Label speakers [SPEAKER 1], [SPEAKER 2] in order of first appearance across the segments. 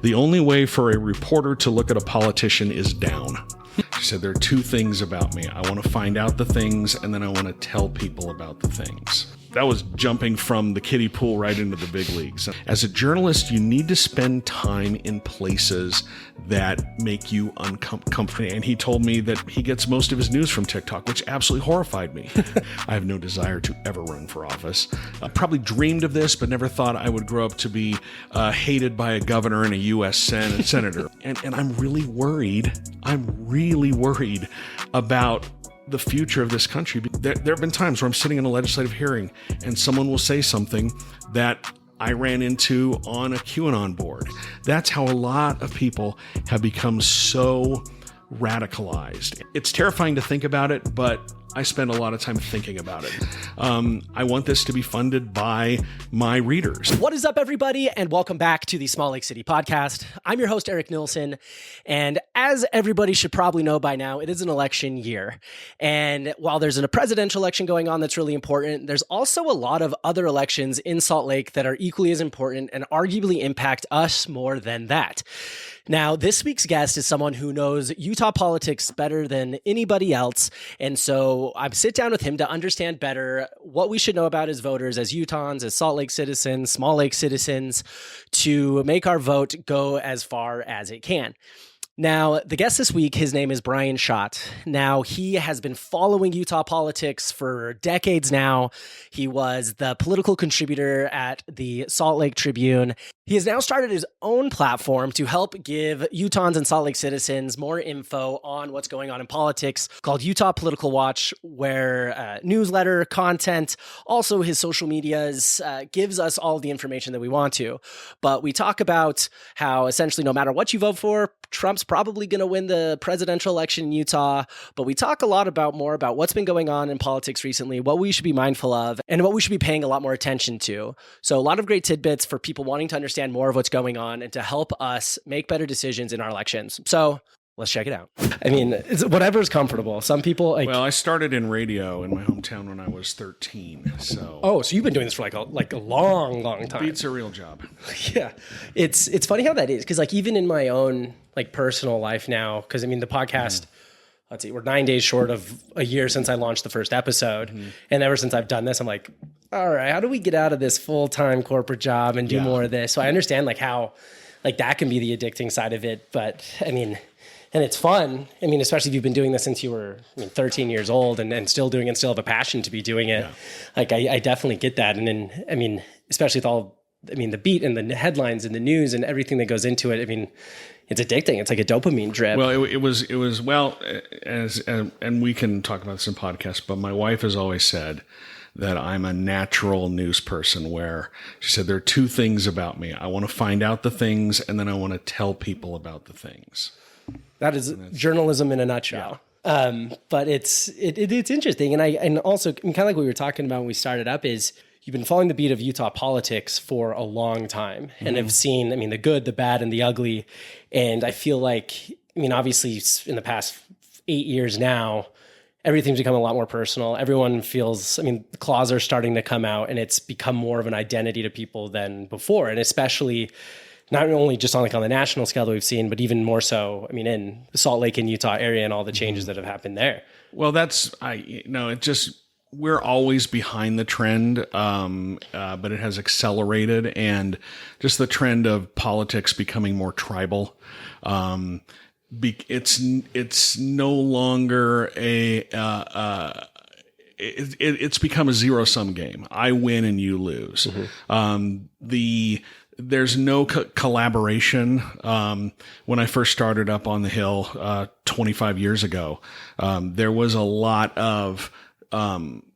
[SPEAKER 1] The only way for a reporter to look at a politician is down. She said, there are two things about me. I want to find out the things, and then I want to tell people about the things. That was jumping from the kiddie pool right into the big leagues. As a journalist, you need to spend time in places that make you uncomfortable. And he told me that he gets most of his news from TikTok, which absolutely horrified me. I have no desire to ever run for office. I probably dreamed of this, but never thought I would grow up to be hated by a governor and a U.S. senator. And I'm really worried. I'm really worried about the future of this country. There have been times where I'm sitting in a legislative hearing and someone will say something that I ran into on a QAnon board. That's how a lot of people have become so radicalized. It's terrifying to think about it, but I spend a lot of time thinking about it. I want this to be funded by my readers.
[SPEAKER 2] What is up, everybody, and welcome back to the Small Lake City Podcast. I'm your host, Eric Nilsson, and as everybody should probably know by now, it is an election year. And while there's a presidential election going on that's really important, there's also a lot of other elections in Salt Lake that are equally as important and arguably impact us more than that. Now, this week's guest is someone who knows Utah politics better than anybody else, and so I sit down with him to understand better what we should know about as voters, as Utahns, as Salt Lake citizens, Small Lake citizens, to make our vote go as far as it can. Now, the guest this week, his name is Bryan Schott. Now, he has been following Utah politics for decades now. He was the political contributor at the Salt Lake Tribune. He has now started his own platform to help give Utahns and Salt Lake citizens more info on what's going on in politics called Utah Political Watch, where newsletter, content, also his social medias gives us all the information that we want to. But we talk about how essentially no matter what you vote for, Trump's probably going to win the presidential election in Utah, but we talk a lot more about what's been going on in politics recently, what we should be mindful of, and what we should be paying a lot more attention to. So a lot of great tidbits for people wanting to understand more of what's going on and to help us make better decisions in our elections. So let's check it out. I mean, it's whatever's comfortable. Some people
[SPEAKER 1] Well, I started in radio in my hometown when I was 13. So
[SPEAKER 2] so you've been doing this for like a long time.
[SPEAKER 1] Beats a real job.
[SPEAKER 2] Yeah. It's funny how that is, because even in my own personal life now, because the podcast, let's see, we're 9 days short of a year since I launched the first episode. And ever since I've done this, I'm like, all right, how do we get out of this full-time corporate job and do more of this? So I understand how that can be the addicting side of it. But and it's fun. Especially if you've been doing this since you were 13 years old and still doing it and still have a passion to be doing it. Yeah. I definitely get that. And then, especially with all, the beat and the headlines and the news and everything that goes into it. It's addicting. It's like a dopamine drip.
[SPEAKER 1] Well, it was and we can talk about this in podcasts, but my wife has always said that I'm a natural news person, where she said, there are two things about me. I want to find out the things, and then I want to tell people about the things.
[SPEAKER 2] That is journalism in a nutshell. Yeah. But it's interesting. And also kind of like what we were talking about when we started up is you've been following the beat of Utah politics for a long time and have seen, the good, the bad, and the ugly. And I feel like, obviously in the past 8 years now, everything's become a lot more personal. Everyone feels, the claws are starting to come out, and it's become more of an identity to people than before. And especially not only just on the national scale that we've seen, but even more so, in the Salt Lake and Utah area and all the changes that have happened there.
[SPEAKER 1] Well, we're always behind the trend, but it has accelerated, and just the trend of politics becoming more tribal. It's no longer it's become a zero-sum game. I win and you lose. There's no collaboration. When I first started up on the Hill 25 years ago, there was a lot of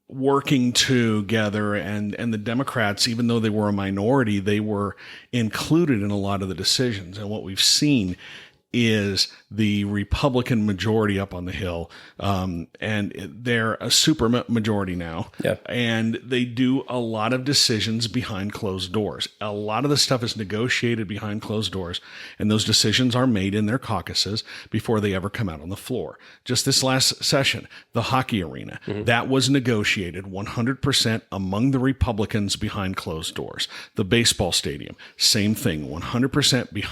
[SPEAKER 1] working together, and the Democrats, even though they were a minority, they were included in a lot of the decisions. And what we've seen is the Republican majority up on the Hill. And they're a super majority now.
[SPEAKER 2] Yeah.
[SPEAKER 1] And they do a lot of decisions behind closed doors. A lot of the stuff is negotiated behind closed doors, and those decisions are made in their caucuses before they ever come out on the floor. Just this last session, the hockey arena, that was negotiated 100% among the Republicans behind closed doors. The baseball stadium, same thing, 100%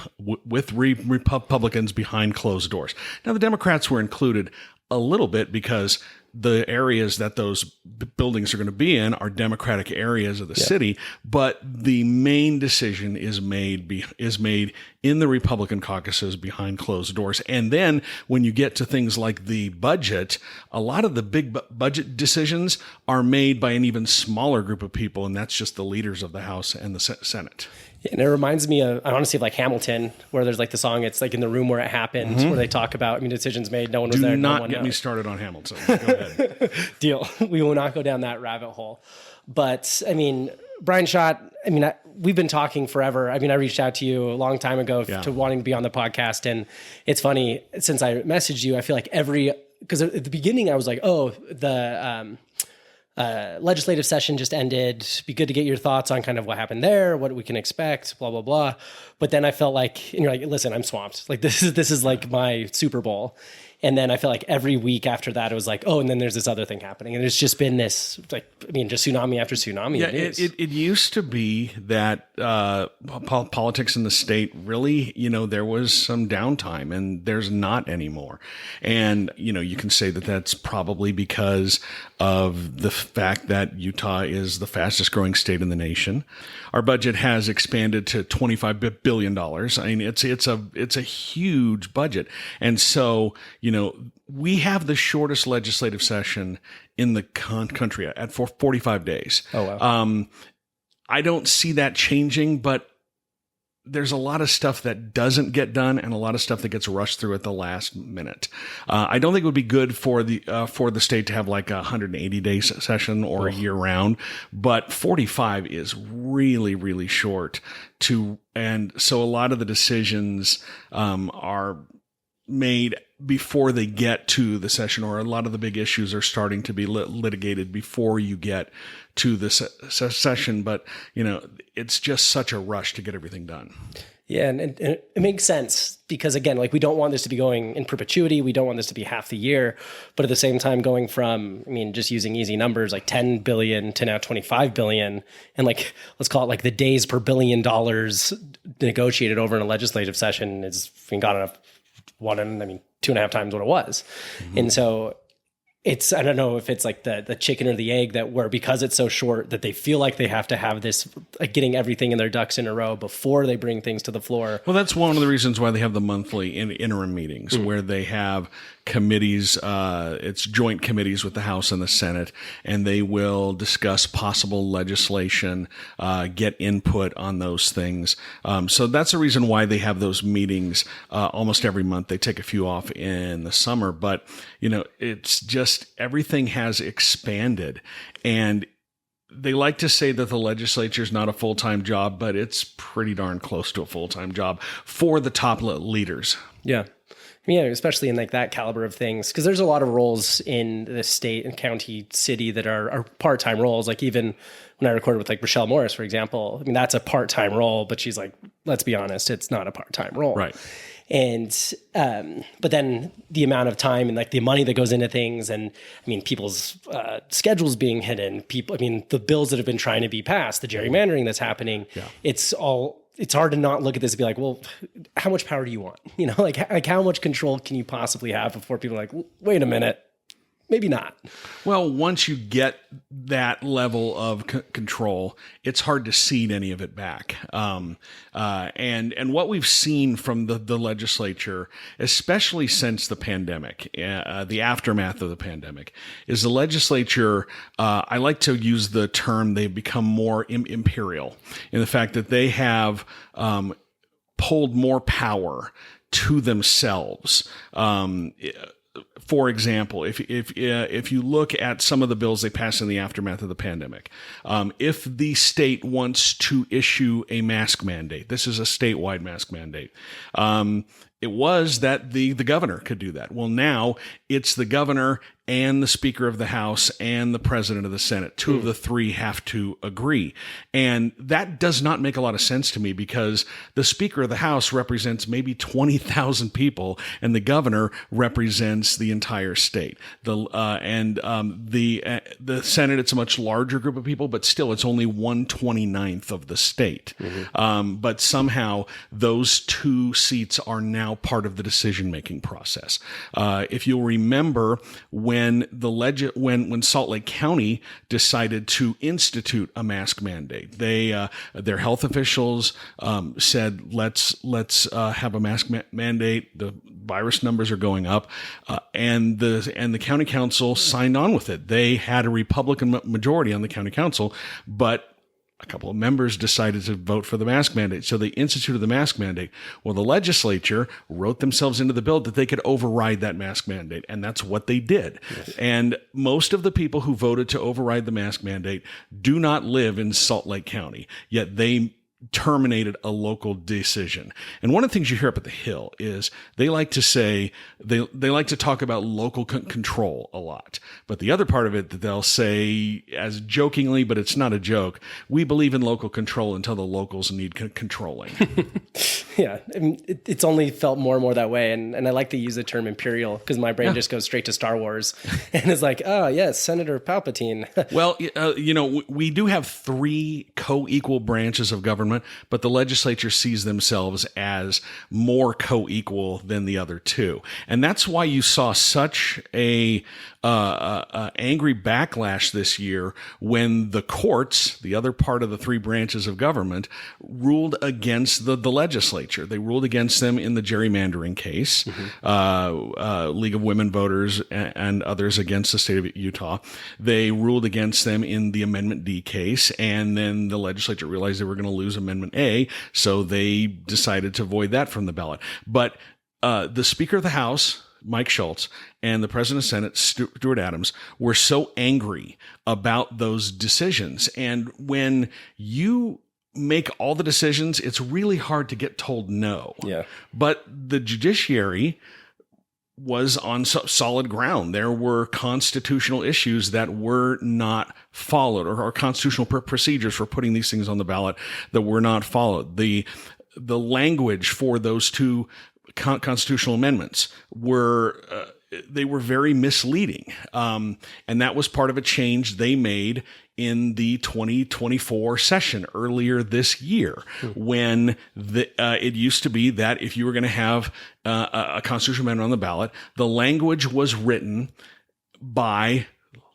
[SPEAKER 1] with Republicans behind closed doors. Now, the Democrats were included a little bit because the areas that those buildings are going to be in are Democratic areas of the city, but the main decision is made in the Republican caucuses behind closed doors. And then when you get to things like the budget, a lot of the big budget decisions are made by an even smaller group of people, and that's just the leaders of the House and the Senate.
[SPEAKER 2] And it reminds me of, honestly, of like Hamilton, where there's like the song, it's like in the room where it happened, where they talk about, decisions made, no one was there.
[SPEAKER 1] Do not get me started on Hamilton. Go ahead.
[SPEAKER 2] Deal. We will not go down that rabbit hole. But Bryan Schott, we've been talking forever. I reached out to you a long time ago to wanting to be on the podcast. And it's funny, since I messaged you, I feel like because at the beginning I was like, the legislative session just ended. Be good to get your thoughts on kind of what happened there, what we can expect, blah, blah, blah. But then I felt like, and you're like, listen, I'm swamped. Like this is like my Super Bowl. And then I felt like every week after that, it was like, and then there's this other thing happening. And it's just been this, just tsunami after tsunami.
[SPEAKER 1] Yeah, it used to be that politics in the state really, there was some downtime, and there's not anymore. And, you can say that that's probably because of the fact that Utah is the fastest growing state in the nation. Our budget has expanded to $25 billion. It's a huge budget. And so, we have the shortest legislative session in the country at 45 days.
[SPEAKER 2] Oh, wow.
[SPEAKER 1] I don't see that changing, but there's a lot of stuff that doesn't get done and a lot of stuff that gets rushed through at the last minute. I don't think it would be good for the state to have like a 180-day session or a year round, but 45 is really, really short and so a lot of the decisions are made before they get to the session, or a lot of the big issues are starting to be litigated before you get to the session. But, it's just such a rush to get everything done.
[SPEAKER 2] Yeah, and it makes sense because, again, like we don't want this to be going in perpetuity. We don't want this to be half the year. But at the same time, going from, just using easy numbers, like 10 billion to now 25 billion, and like, let's call it like the days per $1 billion negotiated over in a legislative session is gone up 2.5 times what it was. Mm-hmm. And so I don't know if it's like the chicken or the egg that where, because it's so short, that they feel like they have to have this, like getting everything in their ducks in a row before they bring things to the floor.
[SPEAKER 1] Well, that's one of the reasons why they have the monthly interim meetings where they have committees, it's joint committees with the House and the Senate, and they will discuss possible legislation, get input on those things. So that's the reason why they have those meetings almost every month. They take a few off in the summer, but it's just everything has expanded, and they like to say that the legislature is not a full-time job, but it's pretty darn close to a full-time job for the top leaders.
[SPEAKER 2] Yeah. Yeah, especially in like that caliber of things, because there's a lot of roles in the state and county, city that are part-time roles. Like even when I recorded with like Rochelle Morris, for example, that's a part-time role, but she's like, let's be honest, it's not a part-time role.
[SPEAKER 1] Right.
[SPEAKER 2] And, but then the amount of time and like the money that goes into things, and people's schedules being hidden, the bills that have been trying to be passed, the gerrymandering that's happening, it's hard to not look at this and be like, well, how much power do you want? Like how much control can you possibly have before people are like, wait a minute, maybe not.
[SPEAKER 1] Well, once you get that level of control, it's hard to cede any of it back. And what we've seen from the legislature, especially since the pandemic, the aftermath of the pandemic, is the legislature, I like to use the term, they've become more imperial in the fact that they have pulled more power to themselves. For example, if you look at some of the bills they passed in the aftermath of the pandemic, if the state wants to issue a mask mandate, this is a statewide mask mandate. It was that the governor could do that. Well, now it's the governor and the Speaker of the House and the President of the Senate. Two of the three have to agree. And that does not make a lot of sense to me, because the Speaker of the House represents maybe 20,000 people and the governor represents the entire state. The Senate, it's a much larger group of people, but still it's only 1/29th of the state. But somehow those two seats are now part of the decision-making process. If you'll remember, when Salt Lake County decided to institute a mask mandate, their health officials said, let's have a mask mandate. The virus numbers are going up, and the county council signed on with it. They had a Republican majority on the county council, but a couple of members decided to vote for the mask mandate. So they instituted the mask mandate. Well, the legislature wrote themselves into the bill that they could override that mask mandate. And that's what they did. Yes. And most of the people who voted to override the mask mandate do not live in Salt Lake County, yet they terminated a local decision. And one of the things you hear up at the Hill is they like to say, they like to talk about local control a lot. But the other part of it that they'll say, as jokingly, but it's not a joke, we believe in local control until the locals need controlling.
[SPEAKER 2] Yeah, it's only felt more and more that way. And I like to use the term imperial, because my brain just goes straight to Star Wars. And it's like, oh, yes, Senator Palpatine.
[SPEAKER 1] Well, we do have three co-equal branches of government, but the legislature sees themselves as more co-equal than the other two. And that's why you saw such a angry backlash this year when the courts, the other part of the three branches of government, ruled against the legislature. They ruled against them in the gerrymandering case, League of Women Voters and others against the state of Utah. They ruled against them in the Amendment D case, and then the legislature realized they were going to lose Amendment A, so they decided to void that from the ballot. But the Speaker of the House, Mike Schultz, and the President of the Senate, Stuart Adams, were so angry about those decisions. And when you make all the decisions, it's really hard to get told no. Yeah. But the judiciary was on solid ground. There were constitutional issues that were not followed, or constitutional procedures for putting these things on the ballot that were not followed. The language for those two constitutional amendments were they were very misleading, and that was part of a change they made in the 2024 session earlier this year, when it used to be that if you were going to have a constitutional amendment on the ballot, the language was written by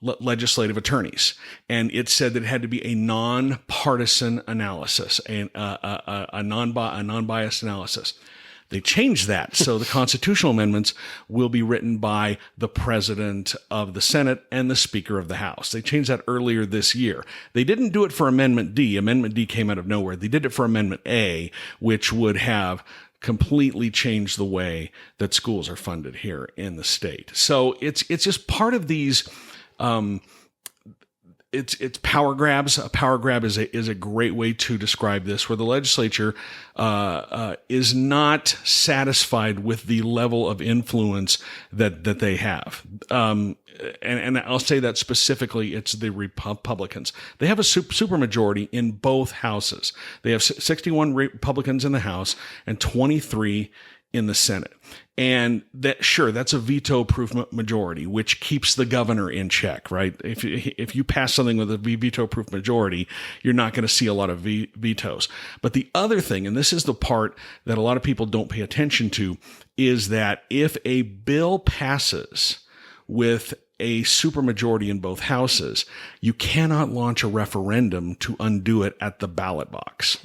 [SPEAKER 1] legislative attorneys, and it said that it had to be a nonpartisan analysis, and a non-biased analysis. They changed that. So the constitutional amendments will be written by the President of the Senate and the Speaker of the House. They changed that earlier this year. They didn't do it for Amendment D. Amendment D came out of nowhere. They did it for Amendment A, which would have completely changed the way that schools are funded here in the state. So it's just part of these it's power grabs. A power grab is a great way to describe this, where the legislature is not satisfied with the level of influence that they have. And I'll say that specifically, it's the Republicans. They have a supermajority in both houses. They have 61 Republicans in the House and 23 in the Senate. And that's a veto-proof majority, which keeps the governor in check, right? If you pass something with a veto-proof majority, you're not going to see a lot of vetoes. But the other thing, and this is the part that a lot of people don't pay attention to, is that if a bill passes with a supermajority in both houses, you cannot launch a referendum to undo it at the ballot box.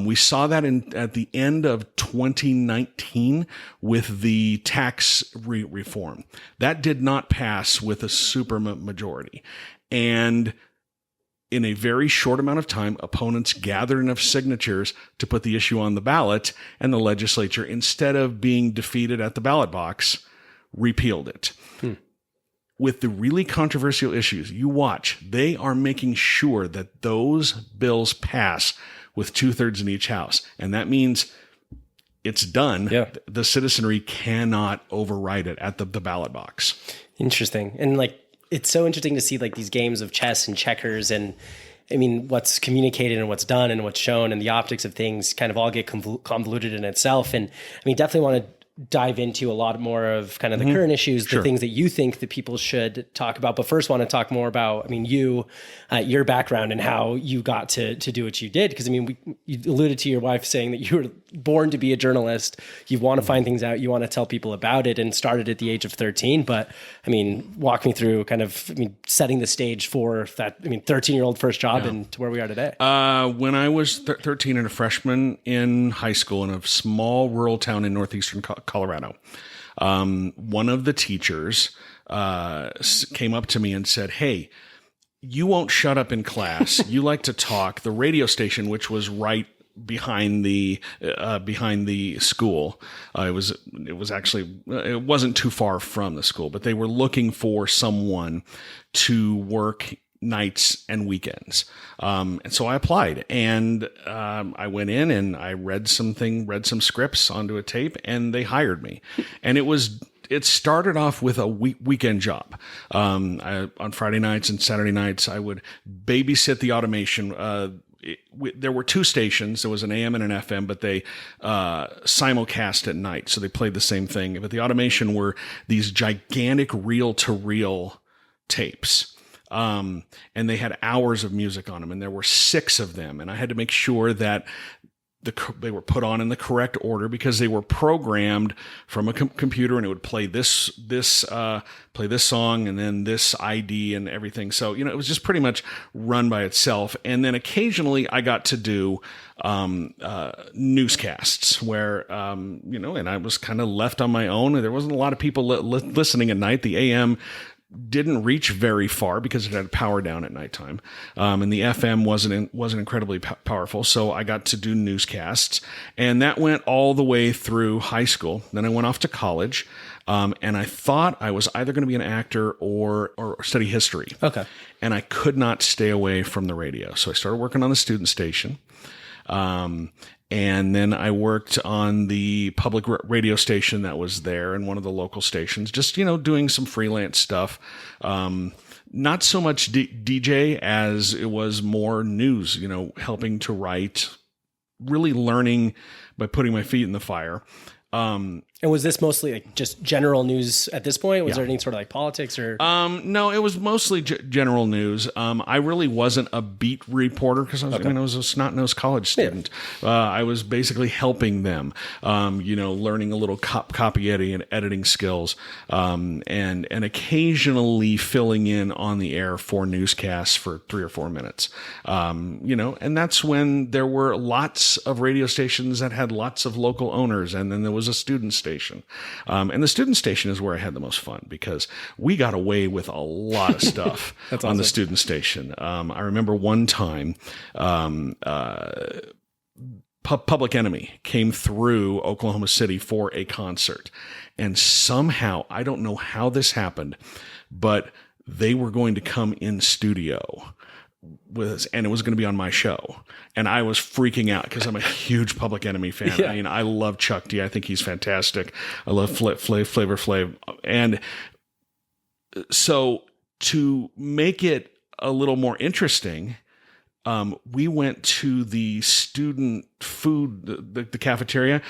[SPEAKER 1] We saw that at the end of 2019 with the tax reform. That did not pass with a supermajority. And in a very short amount of time, opponents gathered enough signatures to put the issue on the ballot, and the legislature, instead of being defeated at the ballot box, repealed it. With the really controversial issues, you watch, they are making sure that those bills pass with 2/3 in each house. And that means it's done.
[SPEAKER 2] Yeah.
[SPEAKER 1] The citizenry cannot override it at the ballot box.
[SPEAKER 2] Interesting. And like, it's so interesting to see like these games of chess and checkers and I mean, what's communicated and what's done and what's shown and the optics of things kind of all get convoluted in itself. And I mean, definitely want to dive into a lot more of kind of the current issues, the things that you think that people should talk about. But first want to talk more about, I mean, your background and how you got to do what you did. Because I mean, you alluded to your wife saying that you were born to be a journalist. You want to find things out. You want to tell people about it and started at the age of 13. But I mean, walk me through kind of, I mean, setting the stage for that, I mean, 13-year-old first job and to where we are today.
[SPEAKER 1] When I was 13 and a freshman in high school in a small rural town in northeastern Colorado, one of the teachers came up to me and said, "Hey, you won't shut up in class. You like to talk." The radio station, which was right behind the school, it wasn't too far from the school, but they were looking for someone to work nights and weekends. And so I applied and I went in and I read some scripts onto a tape and they hired me. And it started off with a weekend job. On Friday nights and Saturday nights, I would babysit the automation. There were two stations. There was an AM and an FM, but they simulcast at night. So they played the same thing. But the automation were these gigantic reel-to-reel tapes. And they had hours of music on them, and there were 6 of them. And I had to make sure that they were put on in the correct order because they were programmed from a computer, and it would play this song and then this ID and everything. So, it was just pretty much run by itself. And then occasionally I got to do newscasts where, and I was kind of left on my own. There wasn't a lot of people listening at night. The AM didn't reach very far because it had power down at nighttime. And the FM wasn't incredibly powerful. So I got to do newscasts, and that went all the way through high school. Then I went off to college. And I thought I was either going to be an actor or study history.
[SPEAKER 2] Okay.
[SPEAKER 1] And I could not stay away from the radio. So I started working on the student station. And then I worked on the public radio station that was there and one of the local stations, just, doing some freelance stuff. Not so much DJ as it was more news, helping to write, really learning by putting my feet in the fire.
[SPEAKER 2] And was this mostly like just general news at this point? Was there any sort of like politics or?
[SPEAKER 1] No, it was mostly general news. I really wasn't a beat reporter because I was a snot-nosed college student. Yeah. I was basically helping them, learning a little copy editing skills, and occasionally filling in on the air for newscasts for 3 or 4 minutes. And that's when there were lots of radio stations that had lots of local owners, and then there was a student station. And the student station is where I had the most fun because we got away with a lot of stuff on the student station. I remember one time, Public Enemy came through Oklahoma City for a concert, and somehow, I don't know how this happened, but they were going to come in studio with us, and it was going to be on my show. And I was freaking out because I'm a huge Public Enemy fan. Yeah. I mean, I love Chuck D. I think he's fantastic. I love Flavor Flav. And so to make it a little more interesting, we went to the student food, the cafeteria,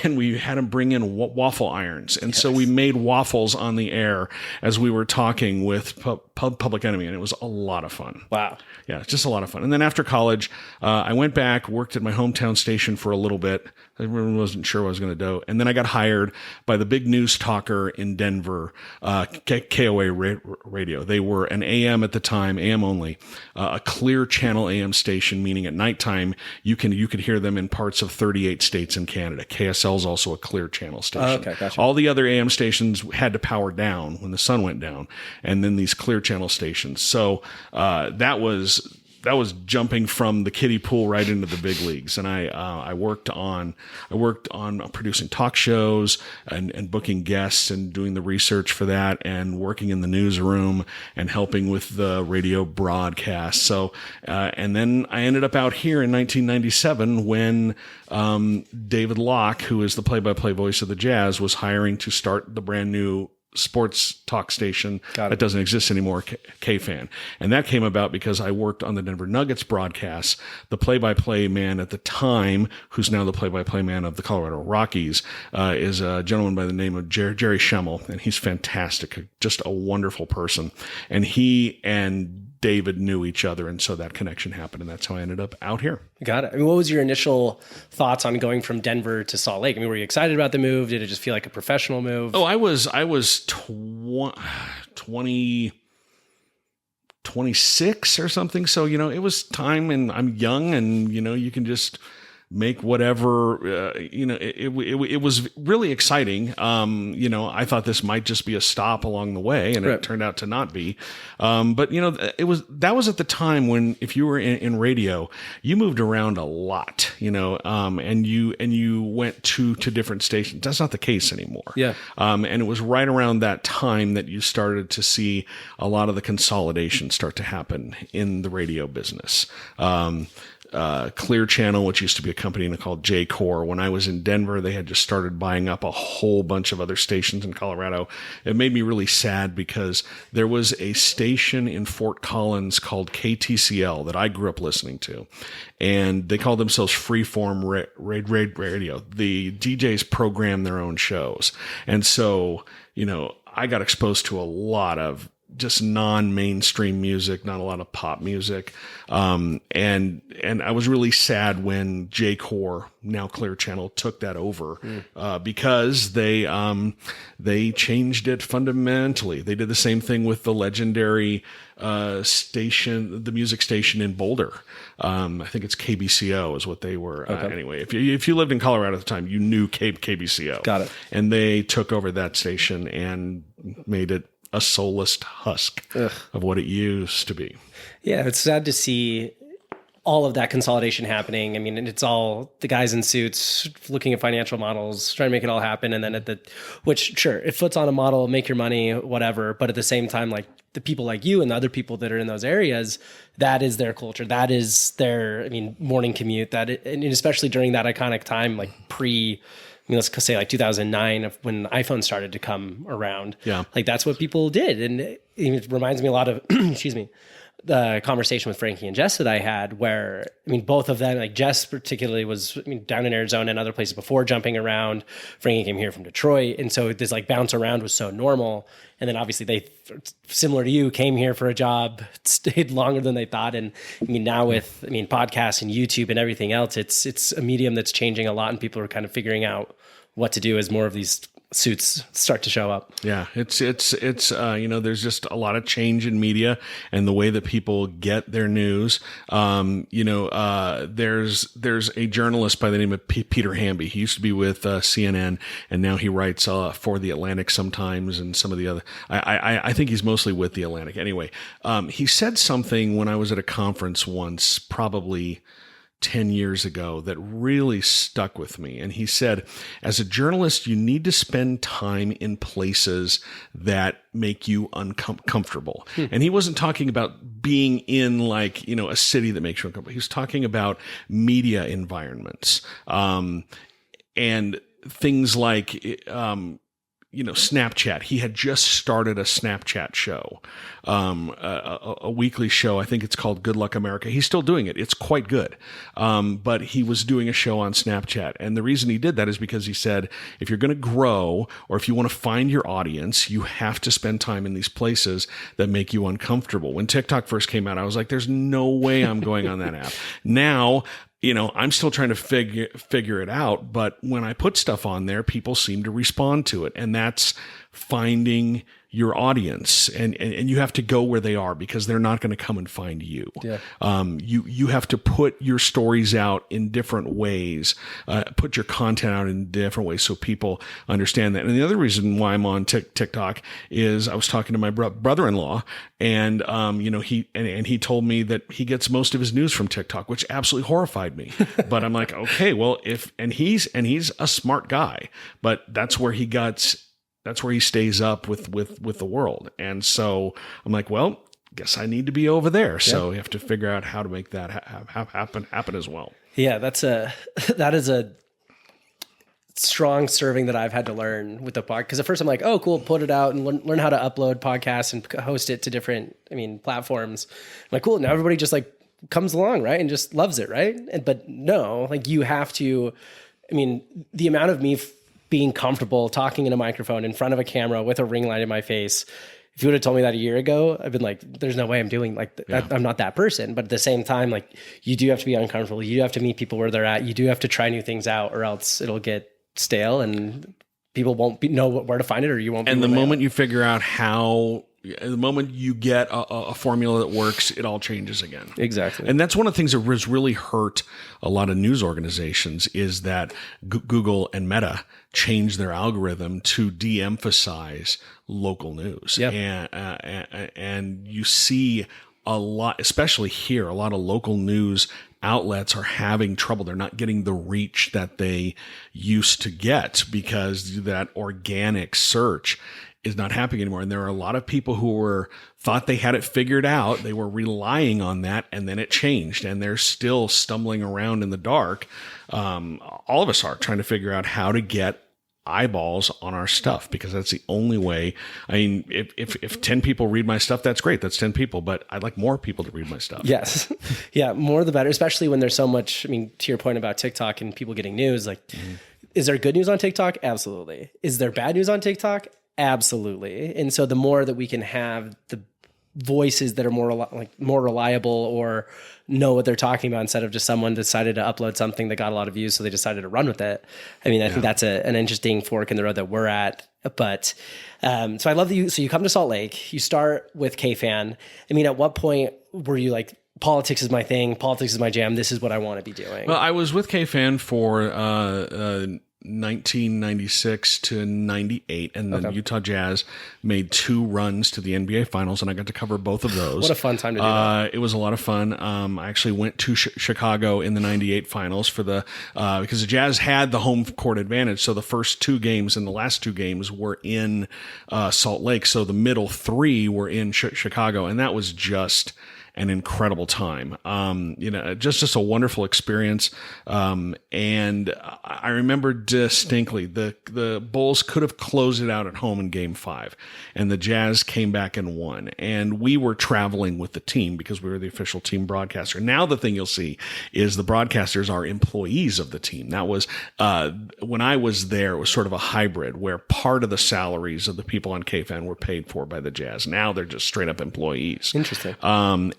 [SPEAKER 1] and we had them bring in waffle irons. And so we made waffles on the air as we were talking with Public Enemy, and it was a lot of fun.
[SPEAKER 2] Wow.
[SPEAKER 1] Yeah, just a lot of fun. And then after college, I went back, worked at my hometown station for a little bit. I wasn't sure what I was going to do. And then I got hired by the big news talker in Denver, KOA Radio. They were an AM at the time, AM only, a clear channel AM station, meaning at nighttime, you could hear them in parts of 38 states in Canada. KSL is also a clear channel station.
[SPEAKER 2] Okay, gotcha.
[SPEAKER 1] All the other AM stations had to power down when the sun went down, and then these clear channel stations. So that was jumping from the kiddie pool right into the big leagues. And I worked on producing talk shows and booking guests and doing the research for that and working in the newsroom and helping with the radio broadcast. So, and then I ended up out here in 1997 when David Locke, who is the play-by-play voice of the Jazz, was hiring to start the brand new sports talk station that doesn't exist anymore, K-Fan. And that came about because I worked on the Denver Nuggets broadcasts. The play-by-play man at the time, who's now the play-by-play man of the Colorado Rockies, is a gentleman by the name of Jerry Schemmel, and he's fantastic, just a wonderful person. And he and David knew each other, and so that connection happened, and that's how I ended up out here.
[SPEAKER 2] Got it. I mean, what was your initial thoughts on going from Denver to Salt Lake? I mean, were you excited about the move? Did it just feel like a professional move?
[SPEAKER 1] Oh, I was 26 or something. So, it was time, and I'm young, and, you can just make whatever, it was really exciting. I thought this might just be a stop along the way, and it turned out to not be. But that was at the time when, if you were in radio, you moved around a lot, and you went to different stations. That's not the case anymore. Yeah. And it was right around that time that you started to see a lot of the consolidation start to happen in the radio business. Clear Channel, which used to be a company called J-Core. When I was in Denver, they had just started buying up a whole bunch of other stations in Colorado. It made me really sad because there was a station in Fort Collins called KTCL that I grew up listening to, and they called themselves Freeform Radio. The DJs program their own shows. And so, I got exposed to a lot of just non-mainstream music, not a lot of pop music. And I was really sad when J-Core, now Clear Channel, took that over, because they changed it fundamentally. They did the same thing with the legendary, station, the music station in Boulder. I think it's KBCO is what they were. Okay. Anyway, if you lived in Colorado at the time, you knew KBCO. Got it. And they took over that station and made it a soulless husk of what it used to be. Yeah, it's sad to see all of that consolidation happening. I mean, it's all the guys in suits looking at financial models, trying to make it all happen. And then which sure, it foots on a model, make your money, whatever. But at the same time, like the people like you and the other people that are in those areas, that is their culture. That is their, morning commute, and especially during that iconic time, like let's say like 2009 when iPhone started to come around. Yeah. Like that's what people did. And it reminds me a lot of, excuse me, the conversation with Frankie and Jess that I had where, both of them, like Jess particularly was down in Arizona and other places before jumping around. Frankie came here from Detroit. And so this like bounce around was so normal. And then obviously they, similar to you, came here for a job, stayed longer than they thought. And now with, podcasts and YouTube and everything else, it's a medium that's changing a lot and people are kind of figuring out what to do as more of these suits start to show up. Yeah, it's there's just a lot of change in media and the way that people get their news. There's a journalist by the name of Peter Hamby. He used to be with CNN, and now he writes for The Atlantic sometimes and some of the other. I think he's mostly with The Atlantic. Anyway, he said something when I was at a conference once, probably 10 years ago, that really stuck with me. And he said, as a journalist, you need to spend time in places that make you uncomfortable. And he wasn't talking about being in a city that makes you uncomfortable. He was talking about media environments, and things like, Snapchat. He had just started a Snapchat show, a weekly show. I think it's called Good Luck America. He's still doing it. It's quite good. But he was doing a show on Snapchat. And the reason he did that is because he said, if you're going to grow or if you want to find your audience, you have to spend time in these places that make you uncomfortable. When TikTok first came out, I was like, there's no way I'm going on that app. Now, I'm still trying to figure it out, but when I put stuff on there, people seem to respond to it. And that's finding your audience, and you have to go where they are because they're not going to come and find you.
[SPEAKER 2] Yeah.
[SPEAKER 1] You have to put your stories out in different ways, put your content out in different ways so people understand that. And the other reason why I'm on TikTok is I was talking to my brother-in-law, and he told me that he gets most of his news from TikTok, which absolutely horrified me. But I'm like, okay, well, he's a smart guy, but that's where he stays up with the world. And so I'm like, well, guess I need to be over there. So you have to figure out how to make that happen as well.
[SPEAKER 2] Yeah, that is a strong serving that I've had to learn with the podcast. Because at first I'm like, oh, cool, put it out and learn how to upload podcasts and host it to different, platforms. I'm like, cool, now everybody just like comes along, right? And just loves it, right? But no, like you have to, the amount of me being comfortable talking in a microphone in front of a camera with a ring light in my face. If you would have told me that a year ago, I've been like, there's no way I'm doing I'm not that person. But at the same time, like you do have to be uncomfortable. You do have to meet people where they're at. You do have to try new things out or else it'll get stale and people won't know where to find it, or you won't.
[SPEAKER 1] And the moment you figure out the moment you get a formula that works, it all changes again.
[SPEAKER 2] Exactly.
[SPEAKER 1] And that's one of the things that has really hurt a lot of news organizations is that Google and Meta changed their algorithm to de-emphasize local news.
[SPEAKER 2] Yep.
[SPEAKER 1] And you see a lot, especially here, a lot of local news outlets are having trouble. They're not getting the reach that they used to get because that organic search is not happening anymore. And there are a lot of people who thought they had it figured out. They were relying on that, and then it changed, and they're still stumbling around in the dark. All of us are trying to figure out how to get eyeballs on our stuff because that's the only way. If 10 people read my stuff, that's great. That's 10 people, but I'd like more people to read my stuff.
[SPEAKER 2] Yes. Yeah. More the better, especially when there's so much, to your point about TikTok and people getting news, like, is there good news on TikTok? Absolutely. Is there bad news on TikTok? Absolutely. And so the more that we can have the voices that are more reliable or know what they're talking about instead of just someone decided to upload something that got a lot of views, so they decided to run with it. I think that's an interesting fork in the road that we're at. But so I love that you come to Salt Lake, you start with KFan. At what point were you like, politics is my thing, politics is my jam, this is what I want to be doing?
[SPEAKER 1] Well, I was with KFan for 1996 to 98, and then Utah Jazz made 2 runs to the NBA Finals, and I got to cover both of those.
[SPEAKER 2] What a fun time to do that.
[SPEAKER 1] It was a lot of fun. I actually went to Chicago in the 98 Finals for because the Jazz had the home court advantage, so the first 2 games and the last 2 games were in Salt Lake, so the middle 3 were in Chicago, and that was just an incredible time. Just a wonderful experience. And I remember distinctly the Bulls could have closed it out at home in Game 5, and the Jazz came back and won. And we were traveling with the team because we were the official team broadcaster. Now the thing you'll see is the broadcasters are employees of the team. That was when I was there, it was sort of a hybrid where part of the salaries of the people on KFan were paid for by the Jazz. Now they're just straight up employees.
[SPEAKER 2] Interesting.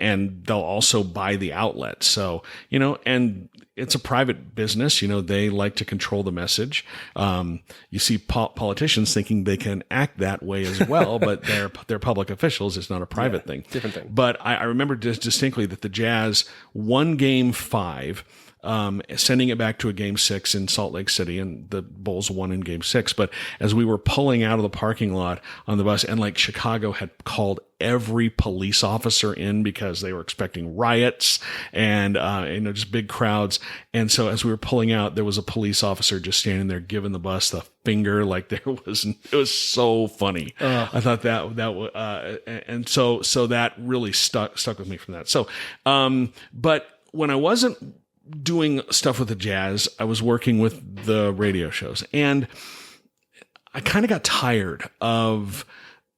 [SPEAKER 1] And they'll also buy the outlet. So, and it's a private business. They like to control the message. You see politicians thinking they can act that way as well, but they're public officials. It's not a private thing.
[SPEAKER 2] Different thing.
[SPEAKER 1] But I remember distinctly that the Jazz won Game 5, sending it back to a Game 6 in Salt Lake City, and the Bulls won in Game 6. But as we were pulling out of the parking lot on the bus, and like Chicago had called every police officer in because they were expecting riots and just big crowds. And so as we were pulling out, there was a police officer just standing there giving the bus the finger, like it was so funny. I thought and so that really stuck with me from that. So, but when I wasn't doing stuff with the Jazz, I was working with the radio shows, and I kind of got tired of,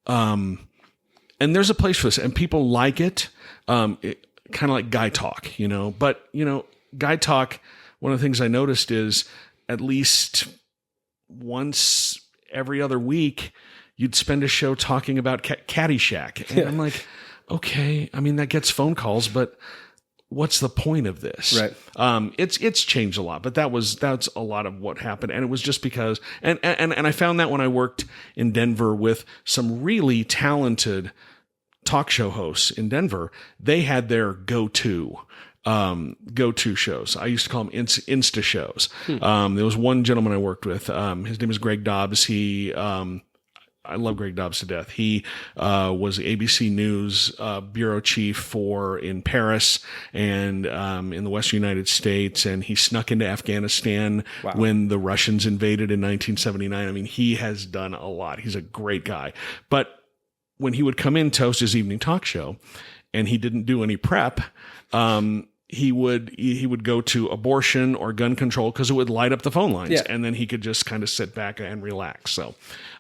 [SPEAKER 1] and there's a place for this, and people like it, kind of like guy talk, but guy talk. One of the things I noticed is at least once every other week, you'd spend a show talking about Caddyshack, and I'm like, okay, that gets phone calls, but what's the point of this?
[SPEAKER 2] Right.
[SPEAKER 1] It's changed a lot, but that's a lot of what happened. And it was just because, and I found that when I worked in Denver with some really talented talk show hosts in Denver, they had their go-to shows. I used to call them Insta shows. There was one gentleman I worked with. His name is Greg Dobbs. I love Greg Dobbs to death. He was ABC News bureau chief in Paris and in the Western United States, and he snuck into Afghanistan when the Russians invaded in 1979. I mean, he has done a lot. He's a great guy. But when he would come in to host his evening talk show, and he didn't do any prep, he would go to abortion or gun control because it would light up the phone lines, and then he could just kind of sit back and relax. So,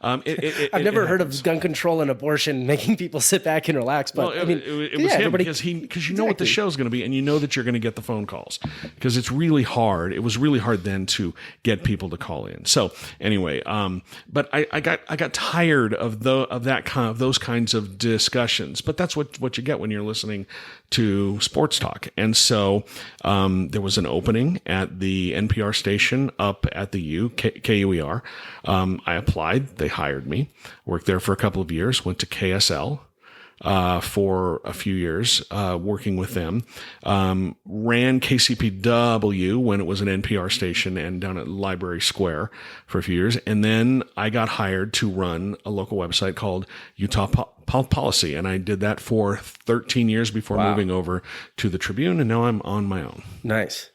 [SPEAKER 2] I've never heard of gun control and abortion making people sit back and relax. But
[SPEAKER 1] it was him because you know what the show's going to be, and you know that you're going to get the phone calls because it's really hard. It was really hard then to get people to call in. So anyway, but I got tired of those kinds of discussions. But that's what you get when you're listening to sports talk. And so there was an opening at the NPR station up at the KUER. I applied. They hired me. Worked there for a couple of years. Went to KSL for a few years, working with them. Ran KCPW when it was an NPR station and down at Library Square for a few years. And then I got hired to run a local website called Utah Policy. And I did that for 13 years before moving over to the Tribune. And now I'm on my own.
[SPEAKER 2] Nice.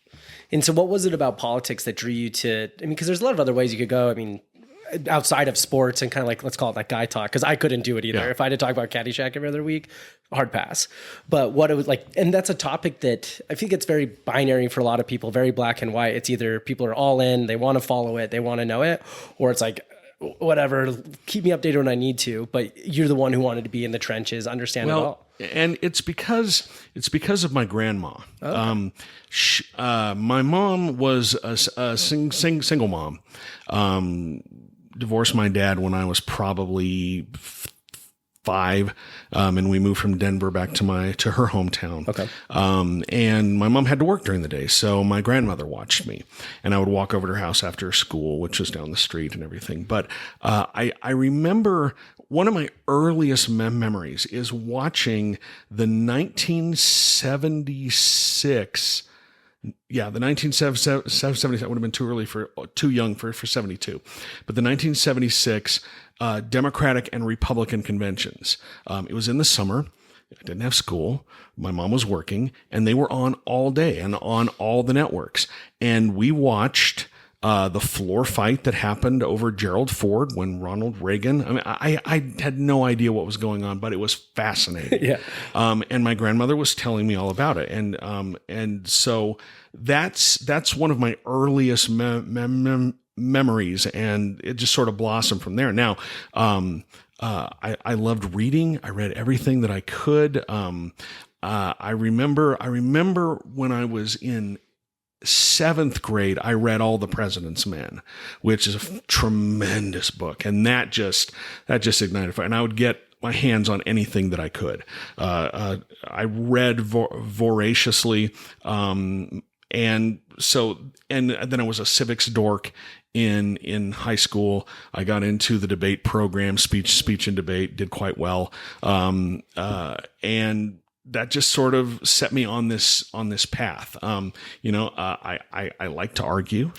[SPEAKER 2] And so what was it about politics that drew you to, because there's a lot of other ways you could go. I mean, outside of sports and kind of like, let's call it like guy talk, because I couldn't do it either. If I had to talk about Caddyshack every other week, hard pass. But what it was like, and that's a topic that I think it's very binary for a lot of people, very black and white. It's either people are all in, they want to follow it, they want to know it, or it's like, whatever, keep me updated when I need to, but you're the one who wanted to be in the trenches, understand it all.
[SPEAKER 1] And it's because of my grandma. Okay. My mom was a single mom. Divorced my dad when I was probably 5, and we moved from Denver back to her hometown. Okay. And my mom had to work during the day, so my grandmother watched me, and I would walk over to her house after school, which was down the street and everything. But I remember one of my earliest memories is watching the 1976. Yeah, the 1977 would have been too young for 72, but the 1976 Democratic and Republican conventions. It was in the summer. I didn't have school. My mom was working, and they were on all day and on all the networks. And we watched the floor fight that happened over Gerald Ford when Ronald Reagan. I mean, I had no idea what was going on, but it was fascinating. And my grandmother was telling me all about it, and so that's one of my earliest memories, and it just sort of blossomed from there. Now, I loved reading. I read everything that I could. I remember when I was in 7th grade, I read All the President's Men, which is a tremendous book. And that just ignited fire. And I would get my hands on anything that I could. I read voraciously. And then I was a civics dork in high school. I got into the debate program, speech and debate, did quite well. And that just sort of set me on this path. I like to argue.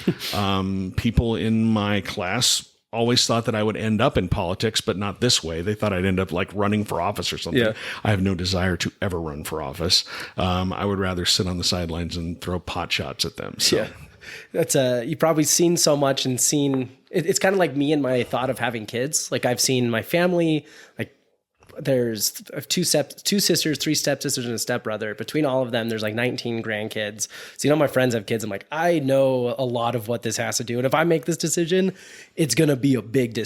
[SPEAKER 1] People in my class always thought that I would end up in politics, but not this way. They thought I'd end up like running for office or something. Yeah. I have no desire to ever run for office. I would rather sit on the sidelines and throw pot shots at them. So. Yeah.
[SPEAKER 2] That's you've probably seen so much and seen, it's kind of like me and my thought of having kids. Like I've seen my family, like there's 2 sisters, 3 stepsisters, and a stepbrother. Between all of them, there's like 19 grandkids. So, my friends have kids. I'm like, I know a lot of what this has to do. And if I make this decision, it's going to be a big,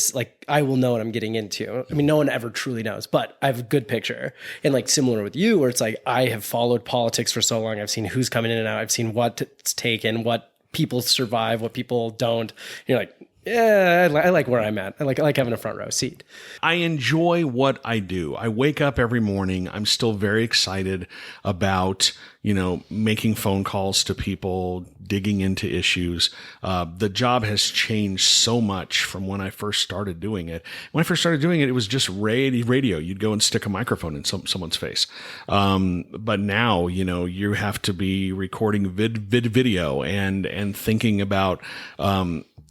[SPEAKER 2] I will know what I'm getting into. I mean, no one ever truly knows, but I have a good picture. And like similar with you, where it's like, I have followed politics for so long. I've seen who's coming in and out. I've seen what's taken, what people survive, what people don't. You're like, Yeah, I like where I'm at. I like having a front row seat.
[SPEAKER 1] I enjoy what I do. I wake up every morning. I'm still very excited about, making phone calls to people, digging into issues. The job has changed so much from when I first started doing it. When I first started doing it, it was just radio. You'd go and stick a microphone in someone's face. But now, you have to be recording video and thinking about,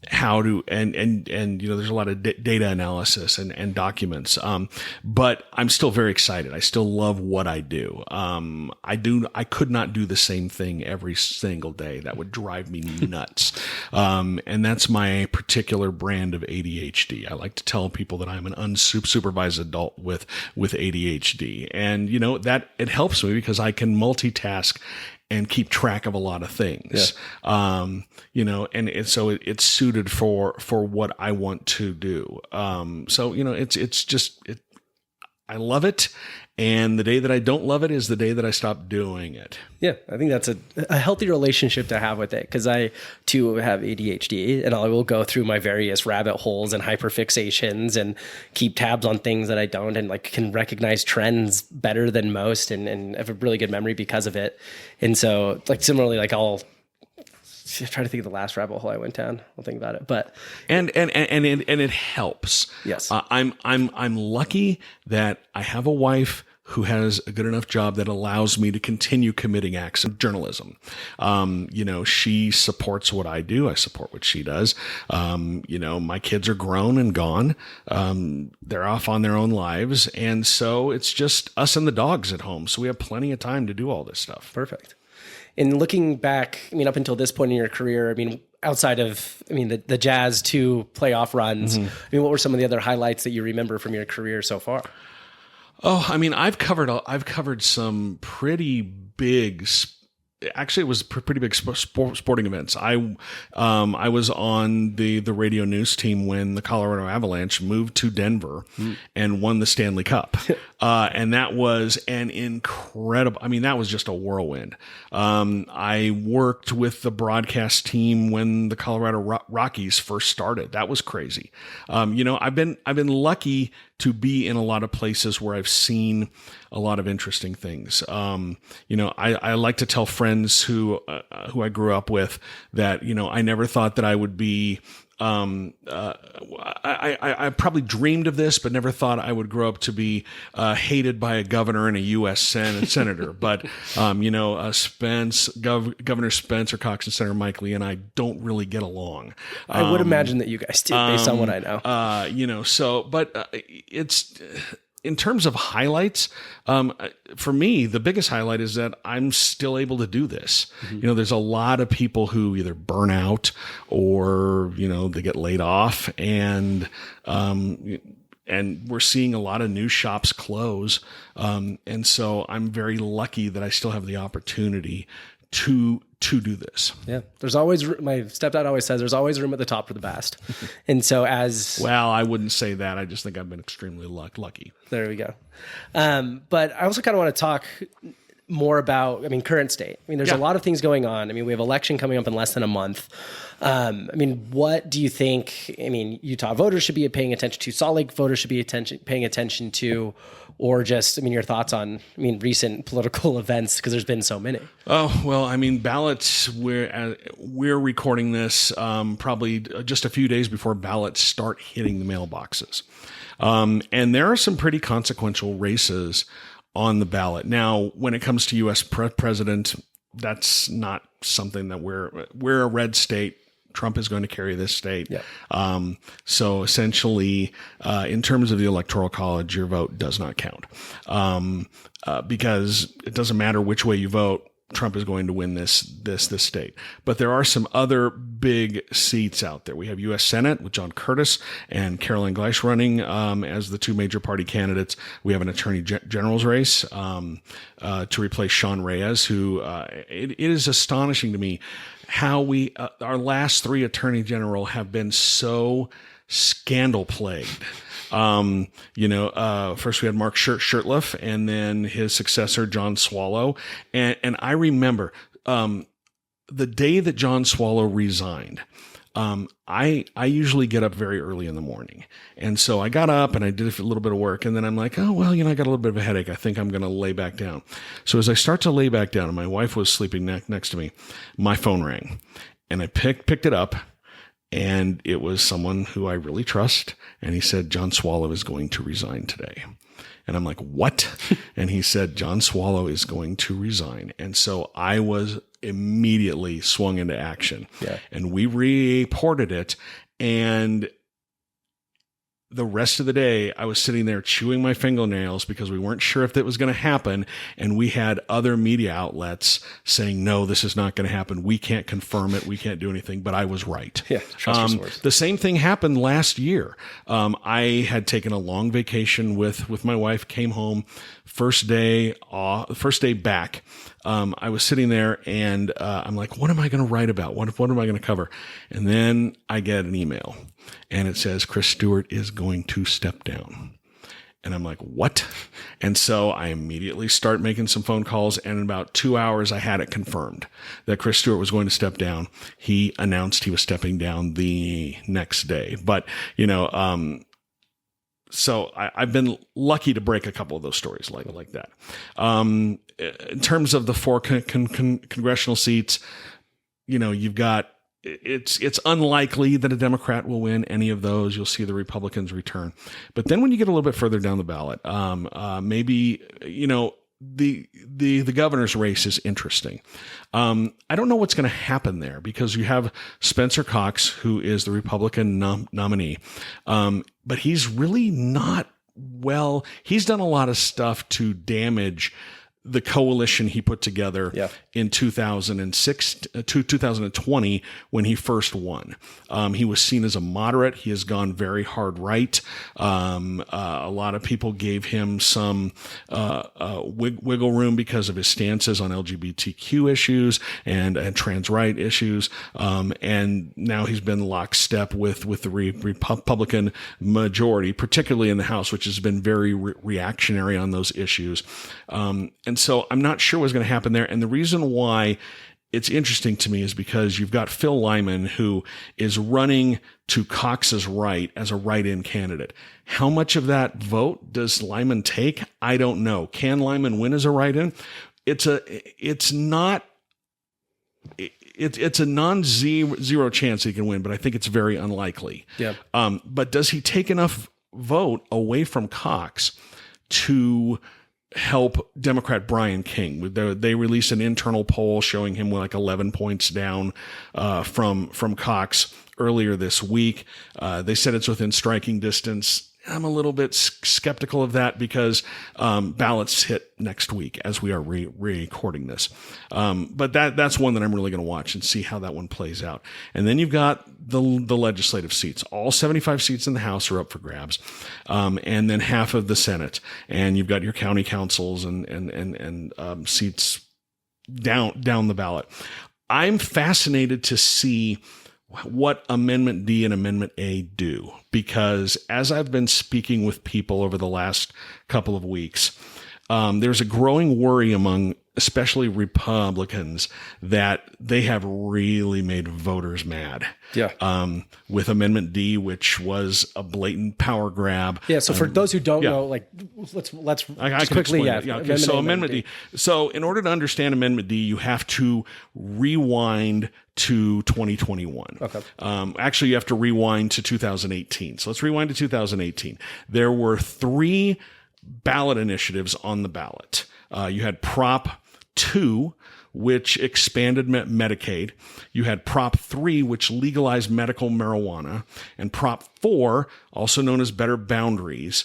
[SPEAKER 1] how to and there's a lot of data analysis and documents, but I'm still very excited. I still love what I do. I could not do the same thing every single day. That would drive me nuts. And that's my particular brand of ADHD. I like to tell people that I'm an unsupervised adult with ADHD, and that it helps me because I can multitask and keep track of a lot of things. Yeah. So it's suited for what I want to do. I love it. And the day that I don't love it is the day that I stop doing it.
[SPEAKER 2] Yeah, I think that's a healthy relationship to have with it, because I too have ADHD, and I will go through my various rabbit holes and hyperfixations and keep tabs on things that I don't, and can recognize trends better than most, and have a really good memory because of it. And so similarly, I'll try to think of the last rabbit hole I went down. I'll think about it, but
[SPEAKER 1] and it helps.
[SPEAKER 2] Yes,
[SPEAKER 1] I'm lucky that I have a wife who has a good enough job that allows me to continue committing acts of journalism. She supports what I do. I support what she does. My kids are grown and gone. They're off on their own lives. And so it's just us and the dogs at home. So we have plenty of time to do all this stuff.
[SPEAKER 2] Perfect. And looking back, up until this point in your career, outside of, the Jazz 2 playoff runs,
[SPEAKER 1] mm-hmm.
[SPEAKER 2] What were some of the other highlights that you remember from your career so far?
[SPEAKER 1] Oh, I've covered some pretty big. Actually, it was pretty big sporting events. I was on the radio news team when the Colorado Avalanche moved to Denver and won the Stanley Cup. And that was an incredible, that was just a whirlwind. I worked with the broadcast team when the Colorado Rockies first started. That was crazy. I've been lucky to be in a lot of places where I've seen a lot of interesting things. I like to tell friends who I grew up with that, I never thought that I would be, I probably dreamed of this, but never thought I would grow up to be hated by a governor and a U.S. senator. But Governor Spencer Cox and Senator Mike Lee and I don't really get along.
[SPEAKER 2] I would imagine that you guys do, based on what I know.
[SPEAKER 1] It's. In terms of highlights, for me, the biggest highlight is that I'm still able to do this. Mm-hmm. There's a lot of people who either burn out or, they get laid off, and we're seeing a lot of new shops close. And so I'm very lucky that I still have the opportunity to do this.
[SPEAKER 2] Yeah. There's always, my stepdad always says, there's always room at the top for the best. And so
[SPEAKER 1] well, I wouldn't say that. I just think I've been extremely lucky.
[SPEAKER 2] There we go. But I also kind of want to talk more about, current state. There's a lot of things going on. We have election coming up in less than a month. What do you think, Utah voters should be paying attention to, Salt Lake voters should be paying attention to, or just, your thoughts on, recent political events, because there's been so many.
[SPEAKER 1] Oh, well, ballots, we're recording this probably just a few days before ballots start hitting the mailboxes. And there are some pretty consequential races on the ballot. Now, when it comes to U.S. president, that's not something that we're a red state. Trump is going to carry this state. Yeah. So essentially, in terms of the Electoral College, your vote does not count, because it doesn't matter which way you vote. Trump is going to win this state. But there are some other big seats out there. We have U.S. Senate with John Curtis and Caroline Gleish running as the two major party candidates. We have an attorney general's race to replace Sean Reyes, who it is astonishing to me how our last three attorney general have been so scandal plagued. First we had Mark Shurtleff, and then his successor, John Swallow. And I remember, the day that John Swallow resigned, I usually get up very early in the morning. And so I got up and I did a little bit of work, and then I'm like, oh, well, I got a little bit of a headache. I think I'm going to lay back down. So as I start to lay back down, and my wife was sleeping next to me, my phone rang, and I picked it up, and it was someone who I really trust. And he said, John Swallow is going to resign today. And I'm like, what? And he said, John Swallow is going to resign. And so I was immediately swung into action.
[SPEAKER 2] Yeah.
[SPEAKER 1] And we reported it. And the rest of the day, I was sitting there chewing my fingernails because we weren't sure if that was going to happen. And we had other media outlets saying, no, this is not going to happen. We can't confirm it. We can't do anything. But I was right.
[SPEAKER 2] Yeah, trust your source.
[SPEAKER 1] The same thing happened last year. I had taken a long vacation with my wife, came home, first day back. I was sitting there and I'm like, what am I going to write about? What am I going to cover? And then I get an email and it says, Chris Stewart is going to step down. And I'm like, what? And so I immediately start making some phone calls. And in about 2 hours, I had it confirmed that Chris Stewart was going to step down. He announced he was stepping down the next day. But, so I've been lucky to break a couple of those stories like that. In terms of the 4 congressional seats, you've got, it's unlikely that a Democrat will win any of those. You'll see the Republicans return. But then when you get a little bit further down the ballot, maybe, the governor's race is interesting. I don't know what's going to happen there because you have Spencer Cox, who is the Republican nominee. But he's really not well. He's done a lot of stuff to damage the coalition he put together in 2020 when he first won. He was seen as a moderate. He has gone very hard right. A lot of people gave him some wiggle room because of his stances on LGBTQ issues and trans right issues. And now he's been lockstep with the Republican majority, particularly in the House, which has been very reactionary on those issues. And so I'm not sure what's going to happen there. And the reason why it's interesting to me is because you've got Phil Lyman, who is running to Cox's right as a write-in candidate. How much of that vote does Lyman take? I don't know. Can Lyman win as a write-in? It's a non-zero chance he can win, but I think it's very unlikely.
[SPEAKER 2] Yeah.
[SPEAKER 1] But does he take enough vote away from Cox to help Democrat Bryan King? They released an internal poll showing him like 11 points down from Cox earlier this week. They said it's within striking distance. I'm a little bit skeptical of that because ballots hit next week as we are recording this. But that's one that I'm really going to watch and see how that one plays out. And then you've got the legislative seats. All 75 seats in the House are up for grabs, and then half of the Senate. And you've got your county councils and seats down the ballot. I'm fascinated to see what Amendment D and Amendment A do, because as I've been speaking with people over the last couple of weeks, there's a growing worry among especially Republicans that they have really made voters mad. Yeah. With Amendment D, which was a blatant power grab.
[SPEAKER 2] Yeah. So for those who don't know, like let's
[SPEAKER 1] I quickly. Okay. So Amendment D. So in order to understand Amendment D, you have to rewind to 2021. Okay. Actually, you have to rewind to 2018. So let's rewind to 2018. There were 3 ballot initiatives on the ballot. You had Prop 2, which expanded Medicaid. You had Prop 3, which legalized medical marijuana, and Prop 4, also known as Better Boundaries,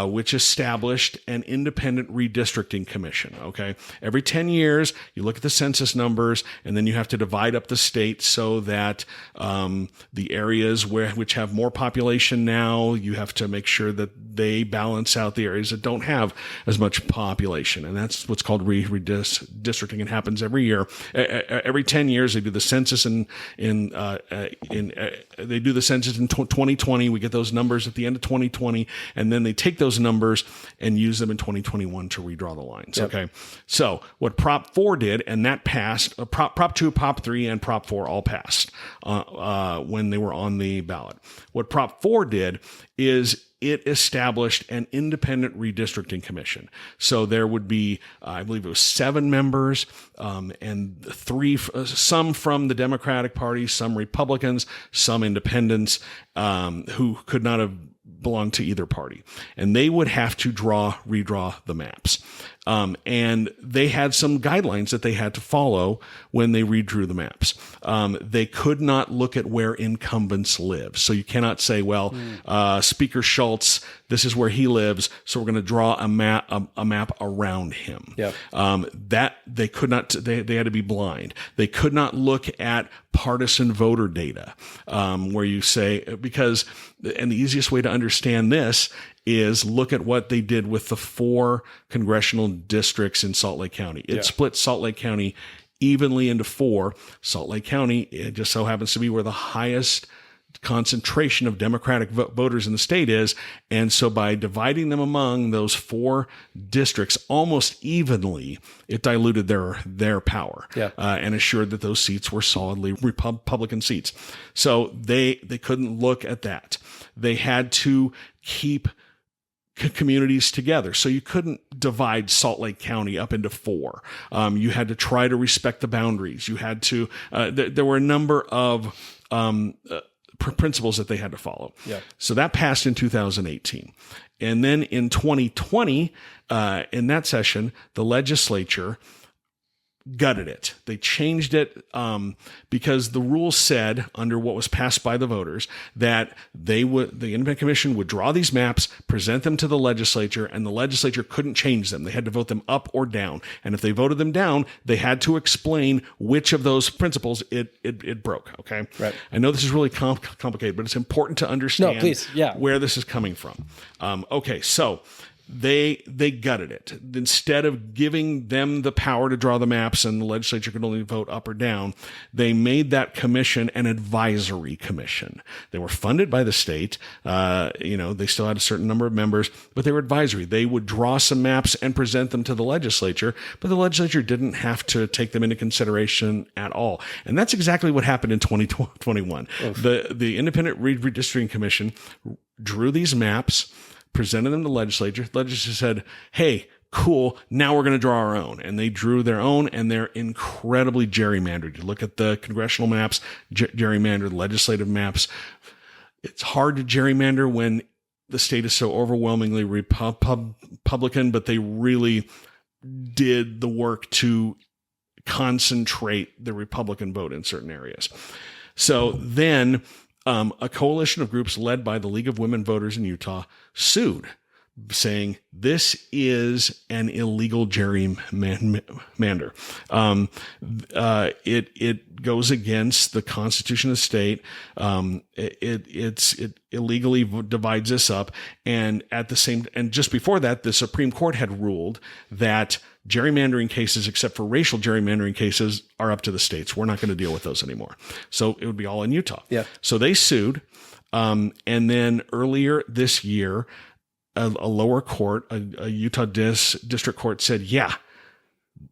[SPEAKER 1] which established an independent redistricting commission. Okay. Every 10 years, you look at the census numbers, and then you have to divide up the state so that the areas which have more population now, you have to make sure that they balance out the areas that don't have as much population. And that's what's called redistricting. It happens every year. Every 10 years, they do the census they do the census in 2020. We get those numbers at the end of 2020, and then they take those numbers and use them in 2021 to redraw the lines.
[SPEAKER 2] Yep.
[SPEAKER 1] Okay. So what Prop 4 did, and that passed, Prop 2, Prop 3, and Prop 4 all passed when they were on the ballot. What Prop 4 did is it established an independent redistricting commission. So there would be, I believe it was 7 members, and some from the Democratic Party, some Republicans, some independents, who could not have belonged to either party. And they would have to redraw the maps. And they had some guidelines that they had to follow when they redrew the maps. They could not look at where incumbents live. So you cannot say, well, Speaker Schultz, this is where he lives, so we're going to draw a map around him.
[SPEAKER 2] Yep.
[SPEAKER 1] That they could not, they had to be blind. They could not look at partisan voter data, where you say, and the easiest way to understand this is look at what they did with the 4 congressional districts in Salt Lake County. It split Salt Lake County evenly into 4. Salt Lake County, it just so happens to be where the highest concentration of Democratic voters in the state is. And so by dividing them among those 4 districts almost evenly, it diluted their power and assured that those seats were solidly Republican seats. So they couldn't look at that. They had to keep communities together. So you couldn't divide Salt Lake County up into 4. You had to try to respect the boundaries. You had to, there were a number of principles that they had to follow. Yeah. So that passed in 2018. And then in 2020, in that session, the legislature gutted it. They changed it because the rules said, under what was passed by the voters, that the independent commission would draw these maps, present them to the legislature, and the legislature couldn't change them. They had to vote them up or down. And if they voted them down, they had to explain which of those principles it broke. Okay. Right. I know this is really complicated, but it's important to understand where this is coming from. Okay. So they gutted it. Instead of giving them the power to draw the maps and the legislature could only vote up or down, they made that commission an advisory commission. They were funded by the state. They still had a certain number of members, but they were advisory. They would draw some maps and present them to the legislature, but the legislature didn't have to take them into consideration at all. And that's exactly what happened in 2021. The Independent Redistricting Commission drew these maps, presented them to the legislature. The legislature said, hey, cool, now we're going to draw our own. And they drew their own, and they're incredibly gerrymandered. You look at the congressional maps, gerrymandered, legislative maps. It's hard to gerrymander when the state is so overwhelmingly Republican, but they really did the work to concentrate the Republican vote in certain areas. So then a coalition of groups led by the League of Women Voters in Utah sued, saying this is an illegal gerrymander. It goes against the Constitution of the state. It illegally divides us up. And just before that, the Supreme Court had ruled that gerrymandering cases, except for racial gerrymandering cases, are up to the states. We're not going to deal with those anymore. So it would be all in Utah. Yeah. So they sued. And then earlier this year, a lower court, a Utah district court said, yeah,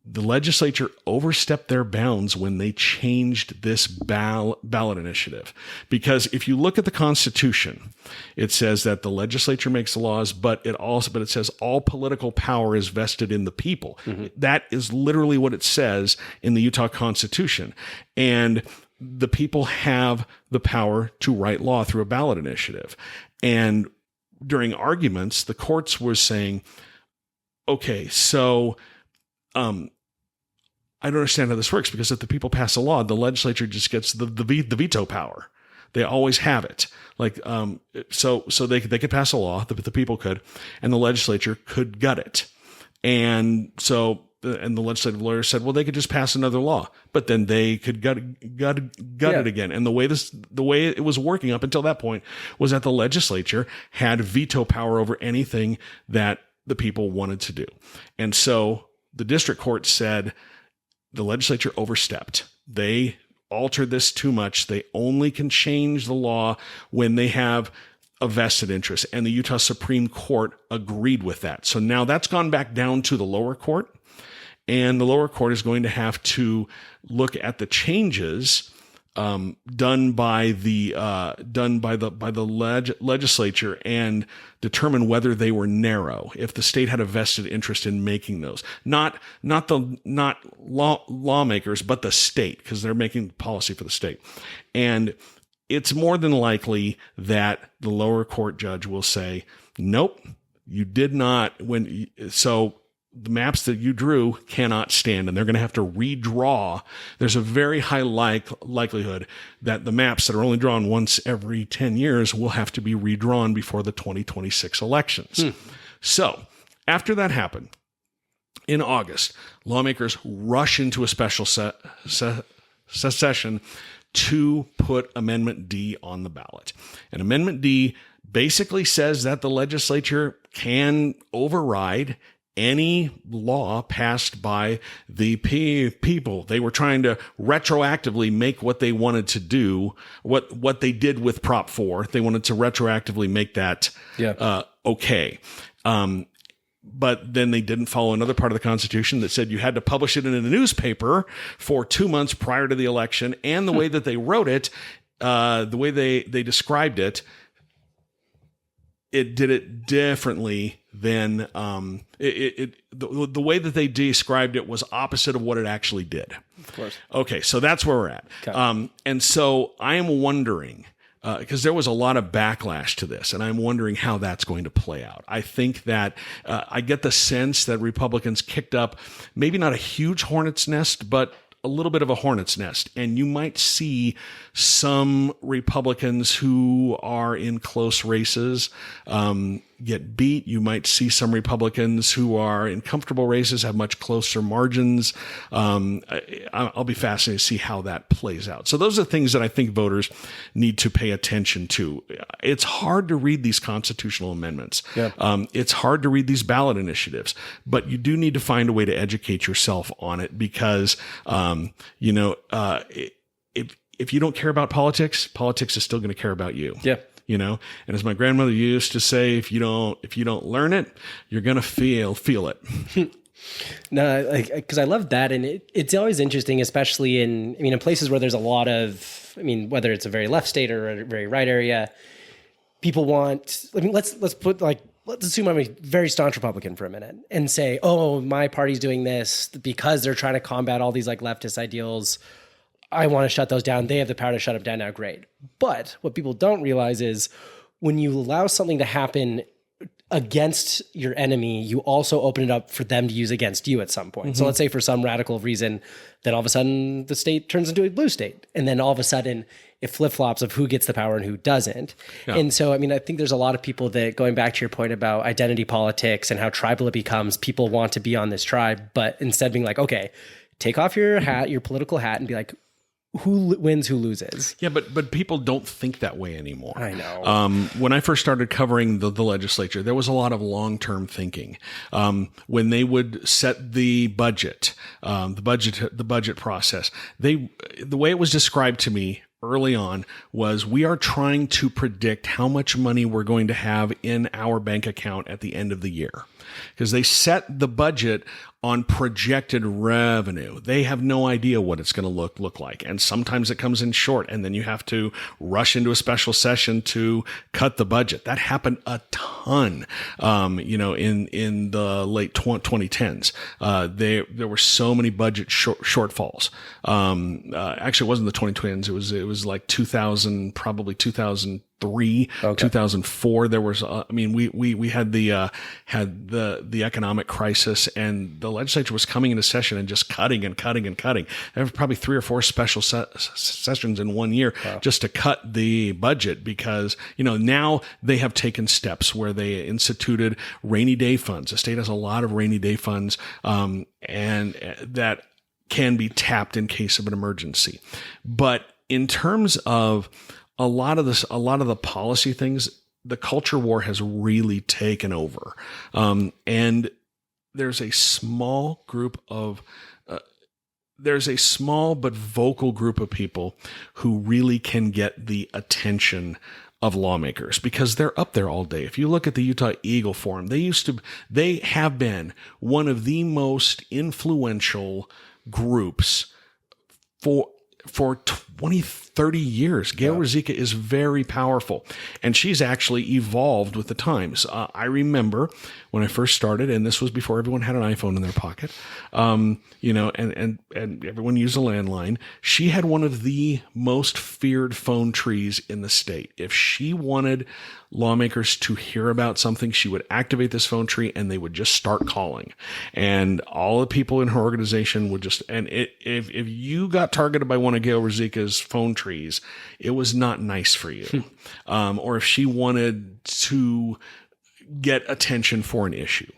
[SPEAKER 1] the legislature overstepped their bounds when they changed this ballot initiative. Because if you look at the Constitution, it says that the legislature makes the laws, but it says all political power is vested in the people. Mm-hmm. That is literally what it says in the Utah Constitution. And the people have the power to write law through a ballot initiative. And during arguments, the courts were saying, okay, so I don't understand how this works, because if the people pass a law, the legislature just gets the veto power. They always have it. So they could pass a law, the people could, and the legislature could gut it. And so, and the legislative lawyer said, well, they could just pass another law, but then they could gut it again. And the way it was working up until that point was that the legislature had veto power over anything that the people wanted to do. And so the district court said the legislature overstepped. They altered this too much. They only can change the law when they have a vested interest. And the Utah Supreme Court agreed with that. So now that's gone back down to the lower court. And the lower court is going to have to look at the changes done by the legislature and determine whether they were narrow. If the state had a vested interest in making those, not lawmakers, but the state, because they're making policy for the state. And it's more than likely that the lower court judge will say, nope, you did not. So the maps that you drew cannot stand, and they're going to have to redraw. There's a very high likelihood that the maps that are only drawn once every 10 years will have to be redrawn before the 2026 elections. So after that happened, in August, lawmakers rush into a special session to put Amendment D on the ballot. And Amendment D basically says that the legislature can override any law passed by the people. They were trying to retroactively make what they wanted to do, what they did with Prop 4. They wanted to retroactively make that okay. But then they didn't follow another part of the Constitution that said you had to publish it in a newspaper for 2 months prior to the election. And the way that they wrote it, the way they described it, it did it differently than the way that they described it was opposite of what it actually did.
[SPEAKER 2] Of course.
[SPEAKER 1] Okay, so that's where we're at. Okay. And so I am wondering, because there was a lot of backlash to this, and I'm wondering how that's going to play out. I think that I get the sense that Republicans kicked up maybe not a huge hornet's nest, but a little bit of a hornet's nest. And you might see some Republicans who are in close races get beat. You might see some Republicans who are in comfortable races have much closer margins. I'll be fascinated to see how that plays out. So those are things that I think voters need to pay attention to. It's hard to read these constitutional amendments. Yeah. It's hard to read these ballot initiatives, but you do need to find a way to educate yourself on it because, if you don't care about politics, politics is still going to care about you. Yeah. And as my grandmother used to say, if you don't learn it, you're going to feel it.
[SPEAKER 2] No, because I love that. And it's always interesting, especially in places where there's a lot of, whether it's a very left state or a very right area, people want, let's assume I'm a very staunch Republican for a minute and say, oh, my party's doing this because they're trying to combat all these leftist ideals. I want to shut those down. They have the power to shut them down now. Great. But what people don't realize is when you allow something to happen against your enemy, you also open it up for them to use against you at some point. Mm-hmm. So let's say for some radical reason, then all of a sudden the state turns into a blue state. And then all of a sudden it flip-flops of who gets the power and who doesn't. Yeah. And so, I think there's a lot of people that, going back to your point about identity politics and how tribal it becomes, people want to be on this tribe, but instead being like, okay, take off your hat, your political hat, and be like, who wins, who loses.
[SPEAKER 1] Yeah, but people don't think that way anymore.
[SPEAKER 2] I know.
[SPEAKER 1] When I first started covering the legislature, there was a lot of long-term thinking. When they would set the budget process, the way it was described to me early on was, we are trying to predict how much money we're going to have in our bank account at the end of the year. Because they set the budget on projected revenue. They have no idea what it's going to look like. And sometimes it comes in short, and then you have to rush into a special session to cut the budget. That happened a ton, in the late 2010s. There were so many budget shortfalls. Actually, it wasn't the 2010s. It was like 2000, probably 2003, okay. 2004. There was, we had the economic crisis, and the legislature was coming into session and just cutting and cutting and cutting. There were probably 3 or 4 special sessions in 1 year just to cut the budget because, now they have taken steps where they instituted rainy day funds. The state has a lot of rainy day funds, and that can be tapped in case of an emergency. But in terms of a lot of the policy things, the culture war has really taken over. And there's a small group of there's a small but vocal group of people who really can get the attention of lawmakers because they're up there all day. If you look at the Utah Eagle Forum, they have been one of the most influential groups for 20, 30 years. Gail Ruzicka is very powerful, and she's actually evolved with the times. I remember when I first started, and this was before everyone had an iPhone in their pocket, and everyone used a landline. She had one of the most feared phone trees in the state. If she wanted lawmakers to hear about something, she would activate this phone tree and they would just start calling. And all the people in her organization would just, if you got targeted by one of Gail Ruzicka's phone trees, it was not nice for you. Or if she wanted to get attention for an issue.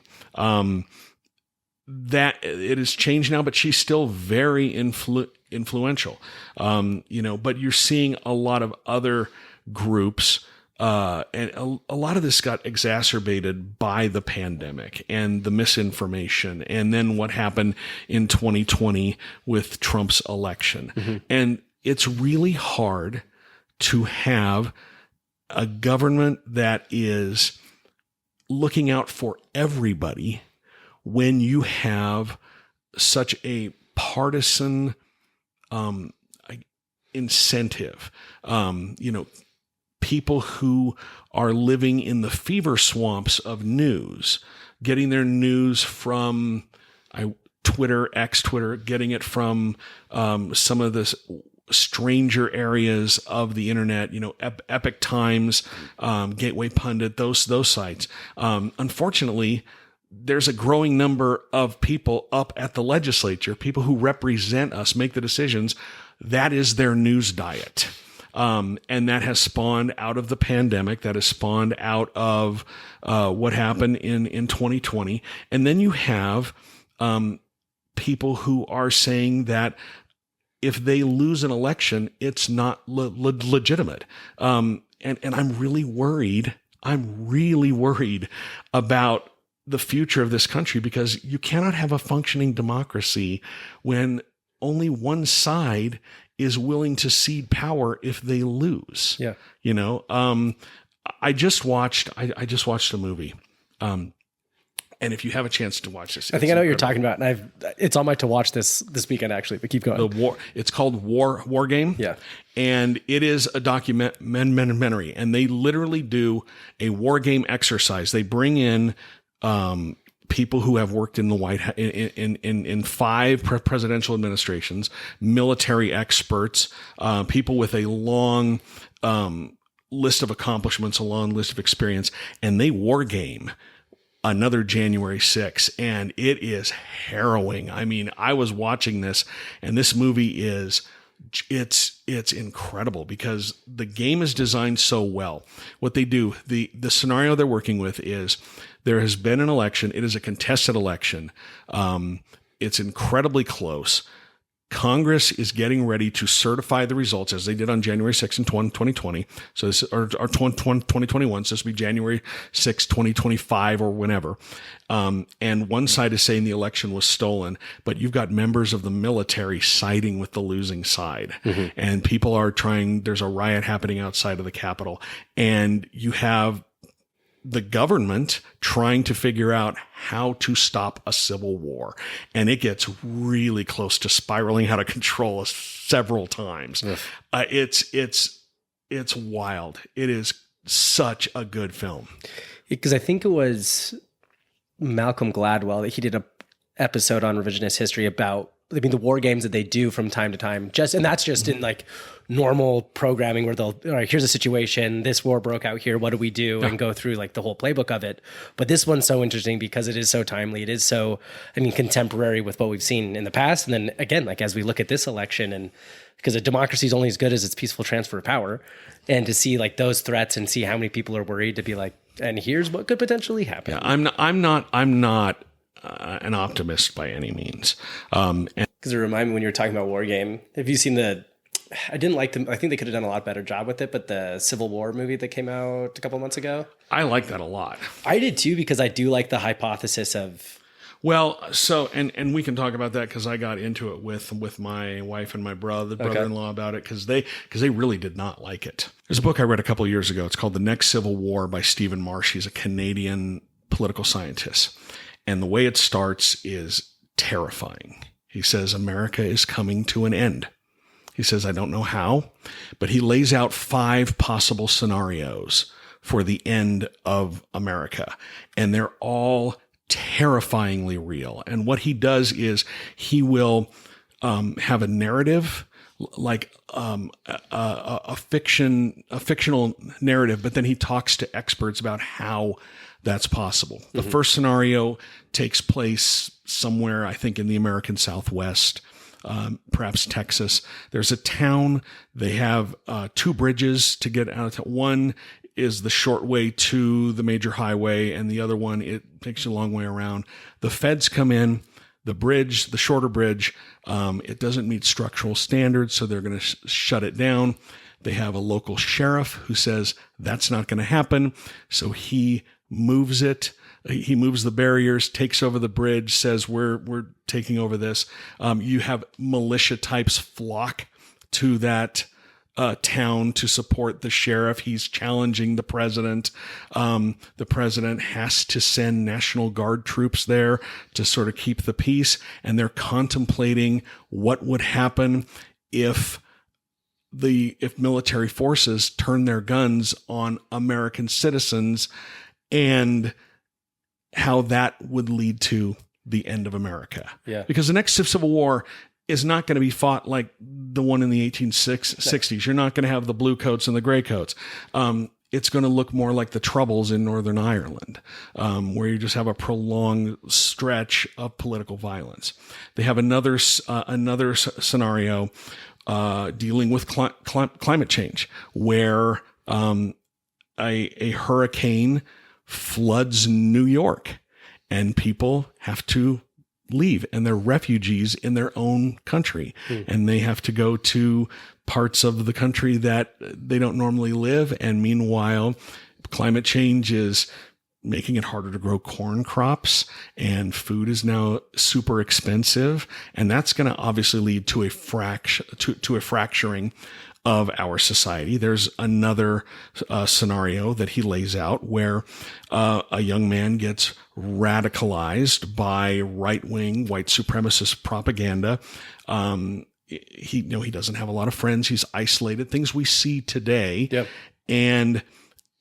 [SPEAKER 1] That it has changed now, but she's still very influential. But you're seeing a lot of other groups, and a lot of this got exacerbated by the pandemic and the misinformation, and then what happened in 2020 with Trump's election. Mm-hmm. And it's really hard to have a government that is looking out for everybody when you have such a partisan incentive. People who are living in the fever swamps of news, getting their news from Twitter, X-Twitter, getting it from some of the stranger areas of the internet, Epic Times, Gateway Pundit, those sites. Unfortunately, there's a growing number of people up at the legislature, people who represent us, make the decisions. That is their news diet. And that has spawned out of the pandemic, that has spawned out of what happened in 2020. And then you have people who are saying that if they lose an election, it's not legitimate. And I'm really worried. I'm really worried about the future of this country, because you cannot have a functioning democracy when only one side is willing to cede power if they lose. Yeah. I just watched a movie. And if you have a chance to watch this,
[SPEAKER 2] I think I know what you're talking about, and it's on my to watch this weekend actually. But keep going.
[SPEAKER 1] It's called War Game.
[SPEAKER 2] Yeah,
[SPEAKER 1] and it is a documentary, and they literally do a war game exercise. They bring in people who have worked in the White House in 5 presidential administrations, military experts, people with a long list of accomplishments, a long list of experience, and they war game another January 6th, and it is harrowing. I mean, I was watching this, and this movie it's incredible because the game is designed so well. What they do, the scenario they're working with is there has been an election. It is a contested election. It's incredibly close. Congress is getting ready to certify the results as they did on January 6th in 2020. So this or 2021. So this will be January 6th, 2025 or whenever. And one side is saying the election was stolen, but you've got members of the military siding with the losing side. Mm-hmm. And people are there's a riot happening outside of the Capitol, and you have the government trying to figure out how to stop a civil war. And it gets really close to spiraling out of control several times. Yes. It's wild. It is such a good film.
[SPEAKER 2] Because I think it was Malcolm Gladwell that he did a episode on revisionist history about, the war games that they do from time to time, and that's just in like normal programming where they'll, all right, here's a situation, this war broke out here, what do we do? And go through like the whole playbook of it. But this one's so interesting because it is so timely. It is so, contemporary with what we've seen in the past. And then again, like as we look at this election, and because a democracy is only as good as its peaceful transfer of power, and to see like those threats and see how many people are worried, to be like, and here's what could potentially happen.
[SPEAKER 1] Yeah, I'm not an optimist by any means.
[SPEAKER 2] Because it reminded me when you were talking about War Game, have you seen I didn't like them. I think they could have done a lot better job with it, but the Civil War movie that came out a couple months ago.
[SPEAKER 1] I like that a lot.
[SPEAKER 2] I did too, because I do like the hypothesis of
[SPEAKER 1] Well, so and we can talk about that because I got into it with my wife and my brother-in-law about it because they really did not like it. There's a book I read a couple of years ago. It's called The Next Civil War by Stephen Marsh. He's a Canadian political scientist, and the way it starts is terrifying. He says America is coming to an end. He says, I don't know how, but he lays out 5 possible scenarios for the end of America, and they're all terrifyingly real. And what he does is he will have a narrative, like a fictional narrative, but then he talks to experts about how that's possible. The first scenario takes place somewhere, I think, in the American Southwest, perhaps Texas. There's a town. They have 2 bridges to get out of town. One is the short way to the major highway, and the other one, it takes you a long way around. The feds come in. The bridge, the shorter bridge, it doesn't meet structural standards, so they're going to shut it down. They have a local sheriff who says that's not going to happen, so he moves it. He moves the barriers, takes over the bridge, says we're taking over this. You have militia types flock to that town to support the sheriff. He's challenging the president. The president has to send National Guard troops there to sort of keep the peace. And they're contemplating what would happen if military forces turn their guns on American citizens, and how that would lead to the end of America.
[SPEAKER 2] Yeah.
[SPEAKER 1] Because the next Civil War is not going to be fought like the one in the 1860s. You're not going to have the blue coats and the gray coats. It's going to look more like the Troubles in Northern Ireland, where you just have a prolonged stretch of political violence. They have another scenario dealing with climate change, where a hurricane floods New York, and people have to leave, and they're refugees in their own country, and they have to go to parts of the country that they don't normally live. And meanwhile, climate change is making it harder to grow corn crops, and food is now super expensive, and that's going to obviously lead to a fracturing of our society. There's another scenario that he lays out where a young man gets radicalized by right-wing white supremacist propaganda. He doesn't have a lot of friends. He's isolated, things we see today.
[SPEAKER 2] Yep.
[SPEAKER 1] And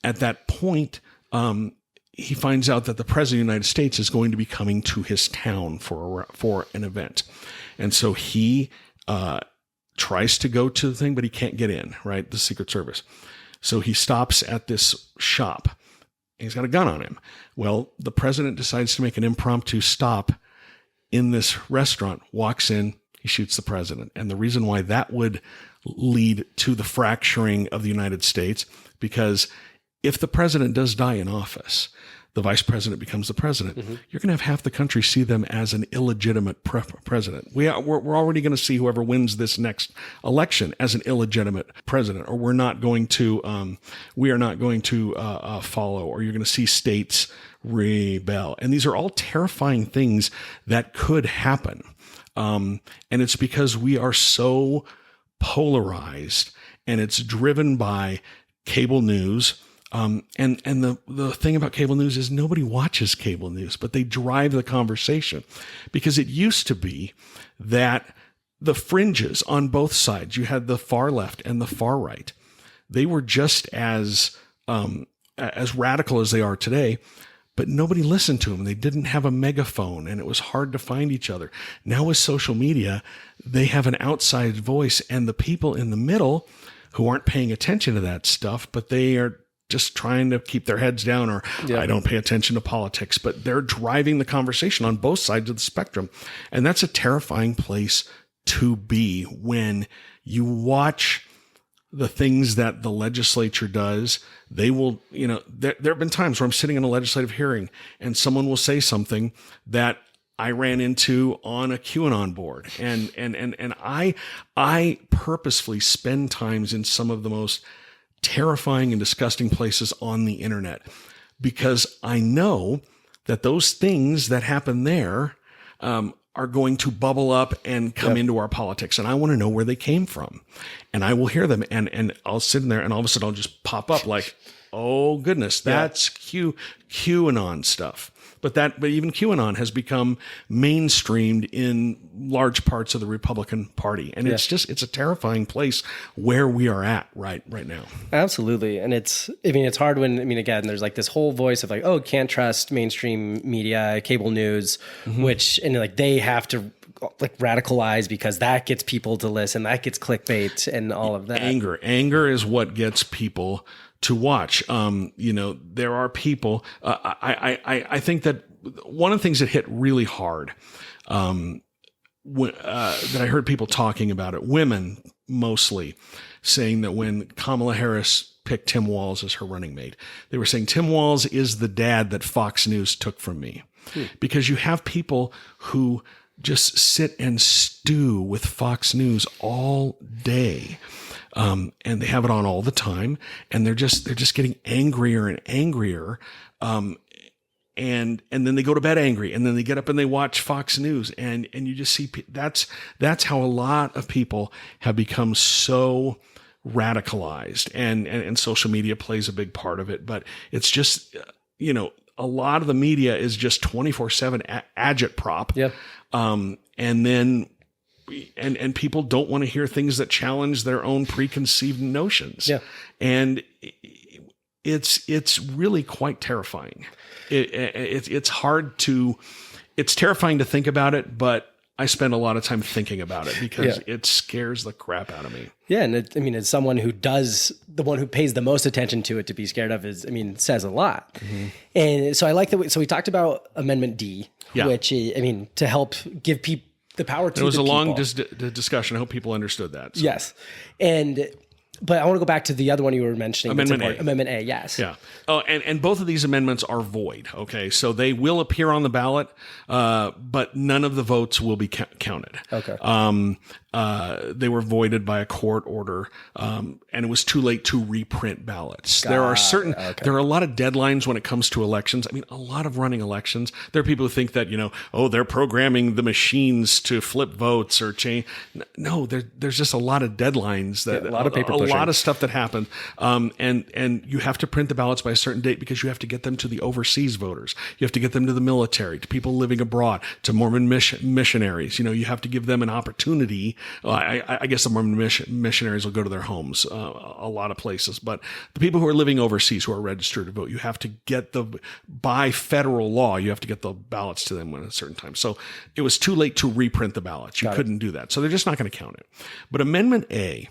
[SPEAKER 1] at that point, he finds out that the president of the United States is going to be coming to his town for an event. And so he tries to go to the thing, but he can't get in, right? The Secret Service. So he stops at this shop. He's got a gun on him. Well, the president decides to make an impromptu stop in this restaurant, walks in, he shoots the president. And the reason why that would lead to the fracturing of the United States, because if the president does die in office, the vice president becomes the president. You're going to have half the country see them as an illegitimate president. We're already going to see whoever wins this next election as an illegitimate president, or we are not going to follow, or you're going to see states rebel. And these are all terrifying things that could happen. And it's because we are so polarized, and it's driven by cable news. And the thing about cable news is nobody watches cable news, but they drive the conversation, because it used to be that the fringes on both sides, you had the far left and the far right. They were just as radical as they are today, but nobody listened to them. They didn't have a megaphone, and it was hard to find each other. Now with social media, they have an outside voice, and the people in the middle who aren't paying attention to that stuff, but they are just trying to keep their heads down, or I don't pay attention to politics, but they're driving the conversation on both sides of the spectrum. And that's a terrifying place to be when you watch the things that the legislature does. They will, there have been times where I'm sitting in a legislative hearing and someone will say something that I ran into on a QAnon board. And I purposefully spend times in some of the most terrifying and disgusting places on the internet, because I know that those things that happen there are going to bubble up and come into our politics. And I want to know where they came from. And I will hear them, and I'll sit in there, and all of a sudden I'll just pop up like, oh goodness, that's QAnon stuff. But even QAnon has become mainstreamed in large parts of the Republican Party. And it's a terrifying place where we are at right now.
[SPEAKER 2] Absolutely. And it's hard when, again, there's like this whole voice of like, oh, can't trust mainstream media, cable news, which, and like they have to like radicalize because that gets people to listen, that gets clickbait and all of that.
[SPEAKER 1] Anger is what gets people to watch. There are people, I think that one of the things that hit really hard, that I heard people talking about it, women mostly, saying that when Kamala Harris picked Tim Walz as her running mate, they were saying Tim Walz is the dad that Fox News took from me. Because you have people who just sit and stew with Fox News all day. And they have it on all the time, and they're just getting angrier and angrier. And then they go to bed angry, and then they get up and they watch Fox News, and you just see that's how a lot of people have become so radicalized, and social media plays a big part of it. But it's just, a lot of the media is just 24/7 agitprop.
[SPEAKER 2] Yeah.
[SPEAKER 1] And then, and people don't want to hear things that challenge their own preconceived notions.
[SPEAKER 2] Yeah.
[SPEAKER 1] And it's really quite terrifying. It's terrifying to think about it, but I spend a lot of time thinking about it because it scares the crap out of me.
[SPEAKER 2] Yeah. And as someone who the one who pays the most attention to it to be scared of says a lot. Mm-hmm. And so I like so we talked about Amendment D, which, to help give people the power to.
[SPEAKER 1] It was
[SPEAKER 2] the
[SPEAKER 1] a long
[SPEAKER 2] people.
[SPEAKER 1] discussion. I hope people understood that. So.
[SPEAKER 2] Yes. But I want to go back to the other one you were mentioning.
[SPEAKER 1] Amendment A.
[SPEAKER 2] Amendment A, yes.
[SPEAKER 1] Yeah. Oh, and both of these amendments are void. Okay. So they will appear on the ballot, but none of the votes will be counted.
[SPEAKER 2] Okay.
[SPEAKER 1] They were voided by a court order, and it was too late to reprint ballots. There are a lot of deadlines when it comes to elections. A lot of running elections. There are people who think that, they're programming the machines to flip votes or change. No, there's just a lot of deadlines that
[SPEAKER 2] a lot of paper pushing.
[SPEAKER 1] A lot of stuff that happened. And you have to print the ballots by a certain date because you have to get them to the overseas voters. You have to get them to the military, to people living abroad, to Mormon missionaries. You have to give them an opportunity. I guess the Mormon missionaries will go to their homes, a lot of places, but the people who are living overseas who are registered to vote, you have to get by federal law, you have to get the ballots to them at a certain time. So it was too late to reprint the ballots. You couldn't do that. So they're just not going to count it. But Amendment A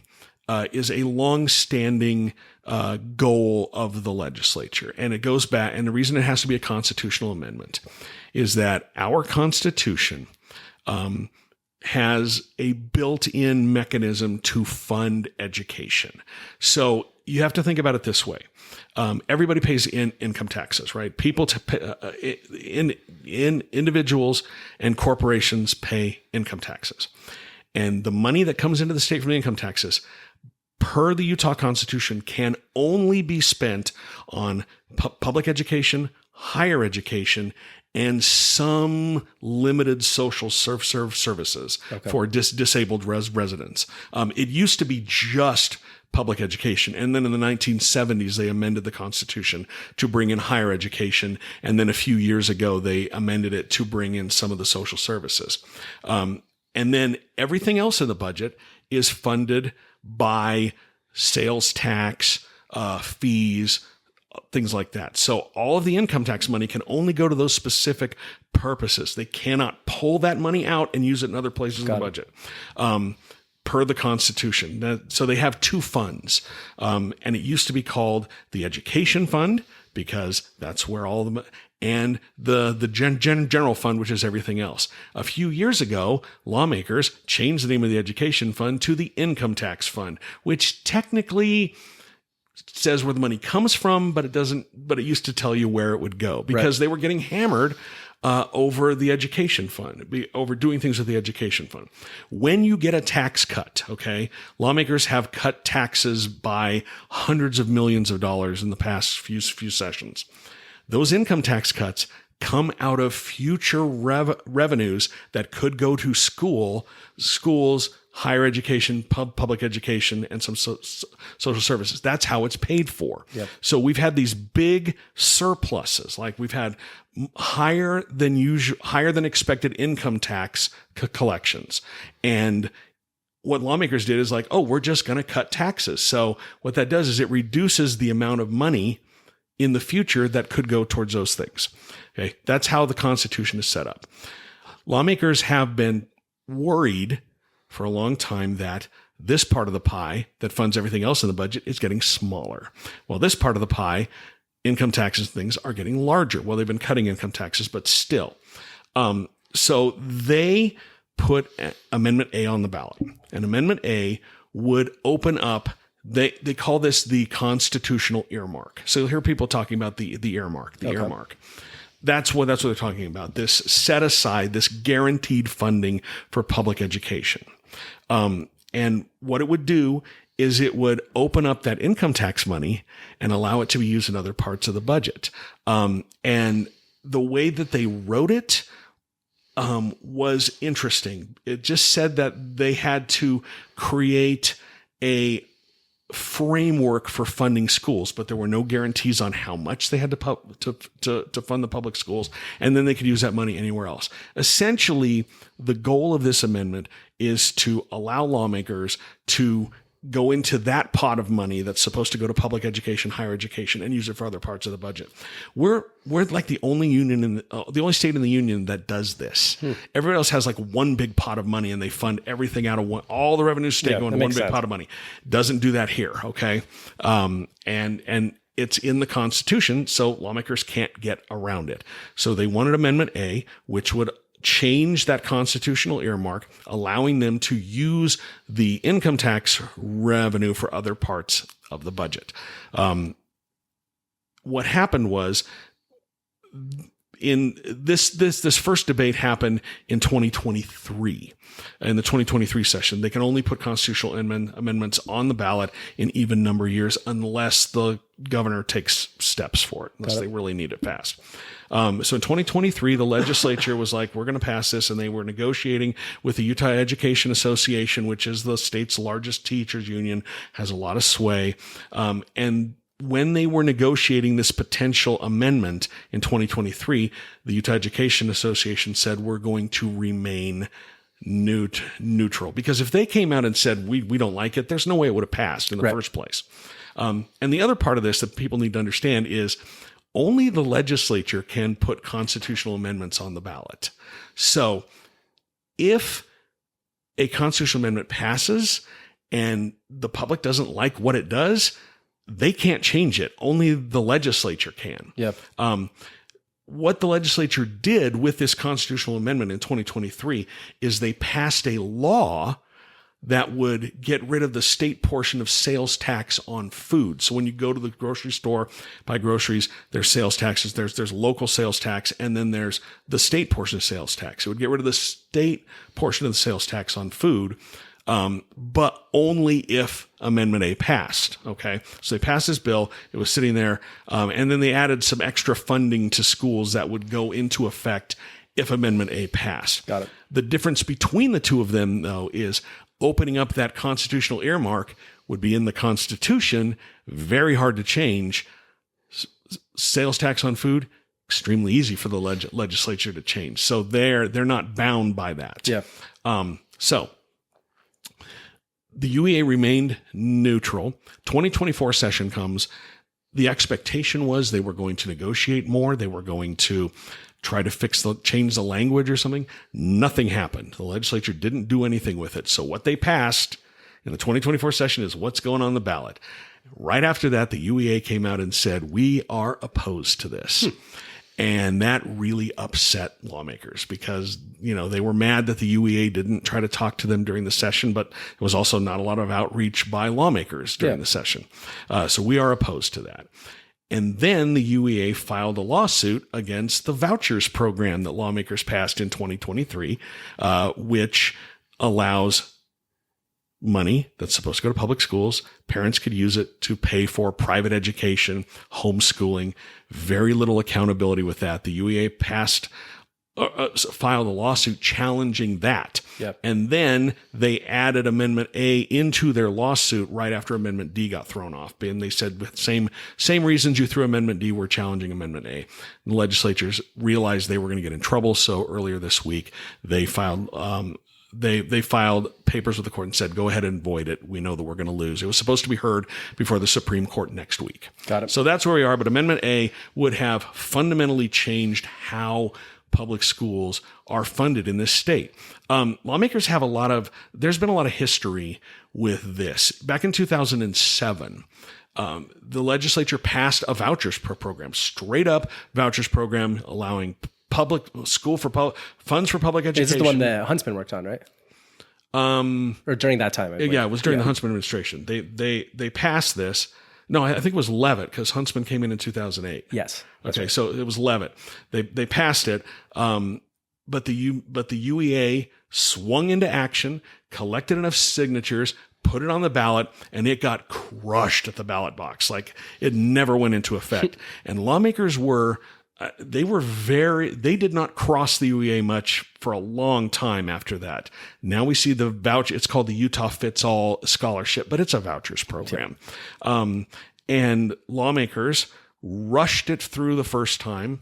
[SPEAKER 1] is a long-standing goal of the legislature. And it goes back, and the reason it has to be a constitutional amendment is that our Constitution has a built-in mechanism to fund education. So you have to think about it this way. Everybody pays income taxes, right? People individuals and corporations pay income taxes. And the money that comes into the state from the income taxes, per the Utah Constitution, can only be spent on public education, higher education, and some limited social services for disabled residents. It used to be just public education. And then in the 1970s, they amended the Constitution to bring in higher education. And then a few years ago, they amended it to bring in some of the social services. And then everything else in the budget is funded by sales tax, fees, things like that. So all of the income tax money can only go to those specific purposes. They cannot pull that money out and use it in other places in the budget, per the Constitution. So they have two funds, and it used to be called the Education Fund because that's where all the and the general fund, which is everything else. A few years ago, lawmakers changed the name of the Education Fund to the Income Tax Fund, which technically says where the money comes from, but it doesn't. But it used to tell you where it would go because they were getting hammered over the education fund, over doing things with the education fund. When you get a tax cut, lawmakers have cut taxes by hundreds of millions of dollars in the past few sessions. Those income tax cuts come out of future revenues that could go to schools, higher education, public education, and some social services. That's how it's paid for.
[SPEAKER 2] Yep.
[SPEAKER 1] So we've had these big surpluses, like we've had higher than expected income tax collections. And what lawmakers did is like, oh, we're just going to cut taxes. So what that does is it reduces the amount of money in the future that could go towards those things. Okay. That's how the Constitution is set up. Lawmakers have been worried for a long time that this part of the pie that funds everything else in the budget is getting smaller. Well, this part of the pie, income taxes and things, are getting larger. Well, they've been cutting income taxes, but still. So they put Amendment A on the ballot. And Amendment A would open up, they call this the constitutional earmark. So you'll hear people talking about the earmark, earmark. That's what they're talking about. This set aside, this guaranteed funding for public education. And what it would do is it would open up that income tax money and allow it to be used in other parts of the budget. And the way that they wrote it was interesting. It just said that they had to create a framework for funding schools, but there were no guarantees on how much they had to fund the public schools, and then they could use that money anywhere else. Essentially, the goal of this amendment is to allow lawmakers to go into that pot of money that's supposed to go to public education, higher education, and use it for other parts of the budget. We're like the only union the only state in the union that does this. Everybody else has like one big pot of money and they fund everything out of all the revenue state going to one big pot of money. Doesn't do that here. Okay. And it's in the Constitution, so lawmakers can't get around it. So they wanted Amendment A, which would change that constitutional earmark, allowing them to use the income tax revenue for other parts of the budget. What happened was, in this first debate happened in 2023. In the 2023 session, they can only put constitutional amendments on the ballot in even number years unless the governor takes steps for it, unless they really need it passed. So in 2023, the legislature was like, we're going to pass this. And they were negotiating with the Utah Education Association, which is the state's largest teachers union, has a lot of sway. And when they were negotiating this potential amendment in 2023, the Utah Education Association said, we're going to remain neutral, because if they came out and said, we don't like it, there's no way it would have passed in the first place. And the other part of this that people need to understand is only the legislature can put constitutional amendments on the ballot. So if a constitutional amendment passes and the public doesn't like what it does, they can't change it. Only the legislature can.
[SPEAKER 2] Yep.
[SPEAKER 1] What the legislature did with this constitutional amendment in 2023 is they passed a law that would get rid of the state portion of sales tax on food. So when you go to the grocery store, buy groceries, there's sales taxes, there's local sales tax, and then there's the state portion of sales tax. It would get rid of the state portion of the sales tax on food, but only if Amendment A passed. Okay. So they passed this bill. It was sitting there. And then they added some extra funding to schools that would go into effect if Amendment A passed.
[SPEAKER 2] Got it.
[SPEAKER 1] The difference between the two of them, though, is opening up that constitutional earmark would be in the Constitution, very hard to change. Sales tax on food, extremely easy for the legislature to change. So they're not bound by that.
[SPEAKER 2] Yeah.
[SPEAKER 1] So the UEA remained neutral. 2024 session comes. The expectation was they were going to negotiate more. They were going to try to change the language or something. Nothing happened. The legislature didn't do anything with it. So what they passed in the 2024 session is what's going on the ballot. Right after that, the UEA came out and said, we are opposed to this. And that really upset lawmakers because, they were mad that the UEA didn't try to talk to them during the session, but there was also not a lot of outreach by lawmakers during the session. So we are opposed to that. And then the UEA filed a lawsuit against the vouchers program that lawmakers passed in 2023, which allows money that's supposed to go to public schools. Parents could use it to pay for private education, homeschooling, very little accountability with that. The UEA filed a lawsuit challenging that.
[SPEAKER 2] Yep.
[SPEAKER 1] And then they added Amendment A into their lawsuit right after Amendment D got thrown off. And they said with same reasons you threw Amendment D, we're challenging Amendment A. And the legislatures realized they were going to get in trouble. So earlier this week, they filed they filed papers with the court and said, go ahead and void it. We know that we're going to lose. It was supposed to be heard before the Supreme Court next week.
[SPEAKER 2] Got it.
[SPEAKER 1] So that's where we are. But Amendment A would have fundamentally changed how public schools are funded in this state. Lawmakers have there's been a lot of history with this. Back in 2007, the legislature passed a vouchers program, straight up vouchers program, allowing public school for funds for public education.
[SPEAKER 2] This is the one that Huntsman worked on, right? Or during that time?
[SPEAKER 1] Yeah, it was during the Huntsman administration. They passed this. No, I think it was Levitt, because Huntsman came in 2008.
[SPEAKER 2] Yes.
[SPEAKER 1] Okay,
[SPEAKER 2] right.
[SPEAKER 1] so it was Levitt. They passed it, but the UEA swung into action, collected enough signatures, put it on the ballot, and it got crushed at the ballot box. Like, it never went into effect. And lawmakers they did not cross the UEA much for a long time after that. Now we see the voucher. It's called the Utah Fits All Scholarship, but it's a vouchers program. And lawmakers rushed it through the first time,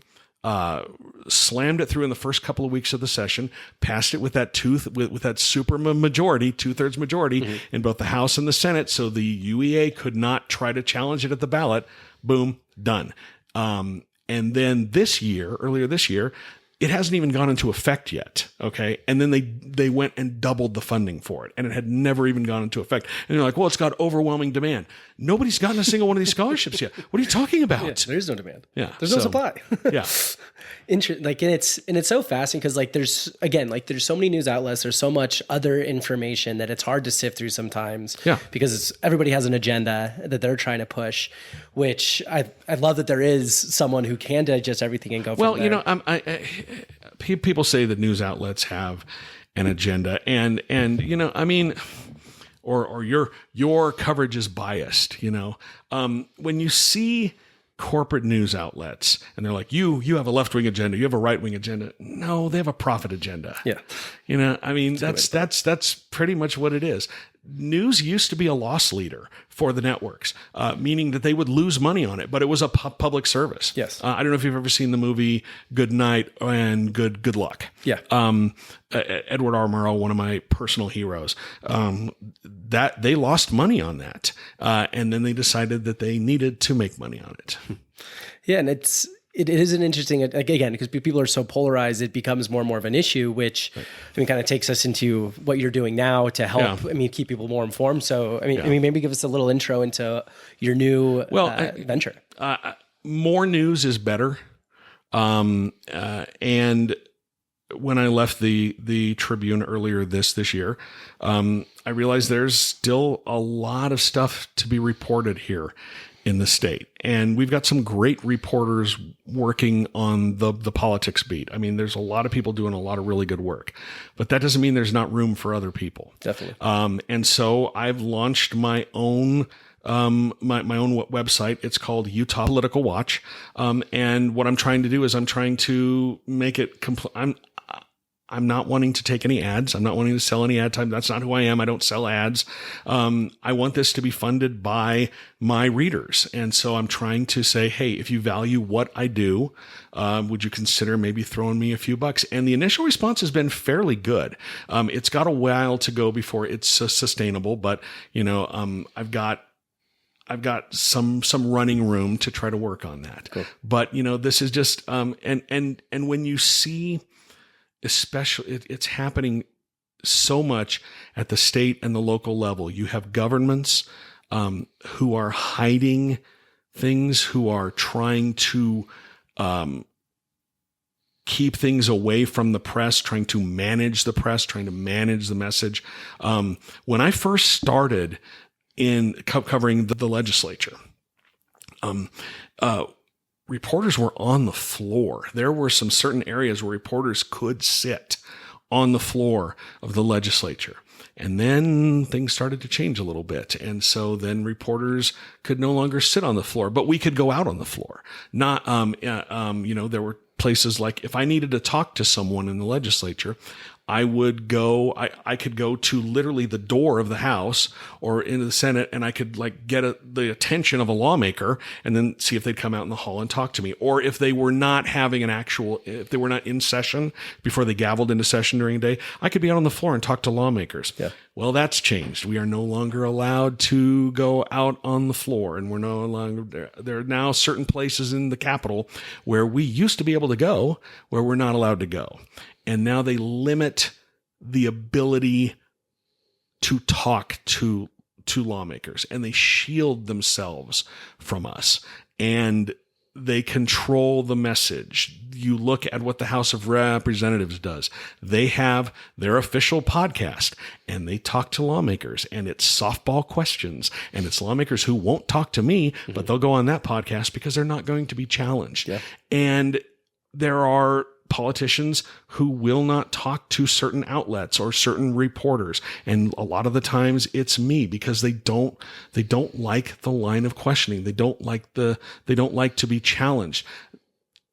[SPEAKER 1] slammed it through in the first couple of weeks of the session, passed it with that with that super majority, 2/3 majority in both the House and the Senate. So the UEA could not try to challenge it at the ballot. Boom, done. And then earlier this year, it hasn't even gone into effect yet. Okay. And then they went and doubled the funding for it, and it had never even gone into effect. And they're like, well, it's got overwhelming demand. Nobody's gotten a single one of these scholarships yet. What are you talking about?
[SPEAKER 2] Yeah, there is no demand.
[SPEAKER 1] Yeah.
[SPEAKER 2] There's no supply.
[SPEAKER 1] Yeah.
[SPEAKER 2] And it's so fascinating because there's so many news outlets, there's so much other information that it's hard to sift through sometimes.
[SPEAKER 1] Yeah.
[SPEAKER 2] Because everybody has an agenda that they're trying to push, which I love that there is someone who can digest everything and go from there.
[SPEAKER 1] Well, people say that news outlets have an agenda, and or your coverage is biased. When you see corporate news outlets and they're like, you have a left-wing agenda, you have a right-wing agenda. No, they have a profit agenda.
[SPEAKER 2] Yeah.
[SPEAKER 1] That's pretty much what it is. News used to be a loss leader for the networks, meaning that they would lose money on it, but it was a public service.
[SPEAKER 2] Yes.
[SPEAKER 1] I don't know if you've ever seen the movie Good Night and Good Luck.
[SPEAKER 2] Yeah.
[SPEAKER 1] Edward R. Murrow, one of my personal heroes, that they lost money on that. And then they decided that they needed to make money on it.
[SPEAKER 2] Yeah. And it is an interesting, again, because people are so polarized, it becomes more and more of an issue, which kind of takes us into what you're doing now to help, keep people more informed. So, maybe give us a little intro into your new venture.
[SPEAKER 1] More news is better. And when I left the Tribune earlier this year, I realized there's still a lot of stuff to be reported here in the state. And we've got some great reporters working on the politics beat. There's a lot of people doing a lot of really good work, but that doesn't mean there's not room for other people.
[SPEAKER 2] Definitely.
[SPEAKER 1] And so I've launched my own my own website. It's called Utah Political Watch. And what I'm trying to do is I'm trying to make it I'm not wanting to take any ads. I'm not wanting to sell any ad time. That's not who I am. I don't sell ads. I want this to be funded by my readers. And so I'm trying to say, hey, if you value what I do, would you consider maybe throwing me a few bucks? And the initial response has been fairly good. It's got a while to go before it's sustainable, but I've got some running room to try to work on that.
[SPEAKER 2] Cool.
[SPEAKER 1] But this is just and when you see, especially it's happening so much at the state and the local level. You have governments who are hiding things, who are trying to keep things away from the press, trying to manage the press, trying to manage the message. When I first started in covering the legislature, reporters were on the floor. There were some certain areas where reporters could sit on the floor of the legislature. And then things started to change a little bit. And so then reporters could no longer sit on the floor, but we could go out on the floor. Not, there were places like if I needed to talk to someone in the legislature, I would go, I could go to literally the door of the House or into the Senate, and I could like get the attention of a lawmaker and then see if they'd come out in the hall and talk to me. Or if they were not having if they were not in session before they gavelled into session during a day, I could be out on the floor and talk to lawmakers.
[SPEAKER 2] Yeah.
[SPEAKER 1] Well, that's changed. We are no longer allowed to go out on the floor, and we're no longer, there are now certain places in the Capitol where we used to be able to go where we're not allowed to go. And now they limit the ability to talk to lawmakers, and they shield themselves from us, and they control the message. You look at what the House of Representatives does. They have their official podcast, and they talk to lawmakers, and it's softball questions, and it's lawmakers who won't talk to me, but they'll go on that podcast because they're not going to be challenged. Yeah. And there are politicians who will not talk to certain outlets or certain reporters. And a lot of the times it's me, because they don't like the line of questioning. They don't like to be challenged.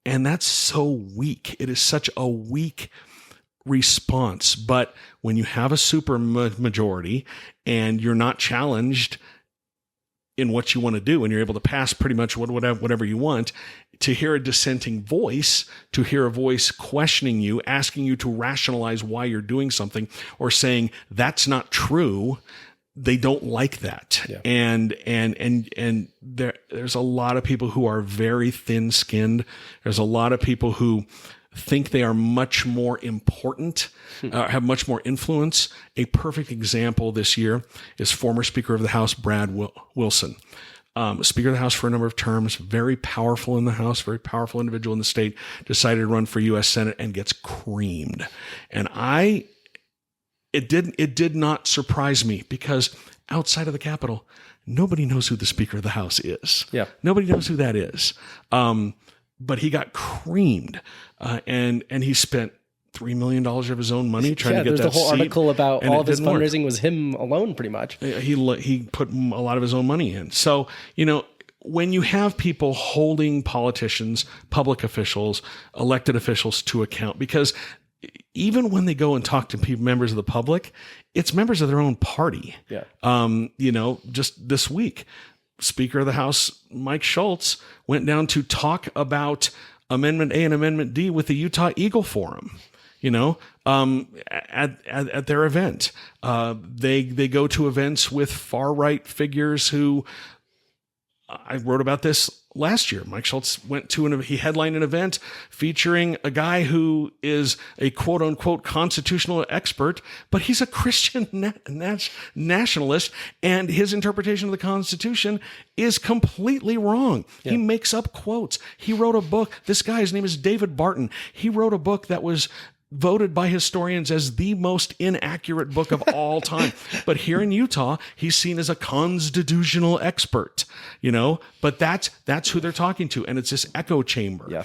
[SPEAKER 1] And that's so weak. It is such a weak response. But when you have a supermajority and you're not challenged in what you want to do, and you're able to pass pretty much whatever you want, to hear a dissenting voice, to hear a voice questioning you, asking you to rationalize why you're doing something, or saying that's not true, they don't like that. Yeah. And there's a lot of people who are very thin-skinned. There's a lot of people who think they are much more important, have much more influence. A perfect example this year is former Speaker of the House, Brad Wilson. Speaker of the House for a number of terms, very powerful in the House, very powerful individual in the state, decided to run for U.S. Senate and gets creamed. And it did not surprise me, because outside of the Capitol, nobody knows who the Speaker of the House is. Yeah. Nobody knows who that is. But he got creamed, and he spent $3 million of his own money trying to get that seat.
[SPEAKER 2] There's the whole article about all of his fundraising was him alone, pretty much.
[SPEAKER 1] He put a lot of his own money in. So, when you have people holding politicians, public officials, elected officials to account, because even when they go and talk to members of the public, it's members of their own party. Yeah. Just this week, Speaker of the House, Mike Schultz, went down to talk about Amendment A and Amendment D with the Utah Eagle Forum, at their event. They go to events with far-right figures who, I wrote about this last year. Mike Schultz went to he headlined an event featuring a guy who is a quote unquote constitutional expert, but he's a Christian nationalist, and his interpretation of the Constitution is completely wrong. Yeah. He makes up quotes. He wrote a book. This guy, his name is David Barton. He wrote a book that was voted by historians as the most inaccurate book of all time. But here in Utah, he's seen as a constitutional expert, but that's who they're talking to. And it's this echo chamber. Yeah.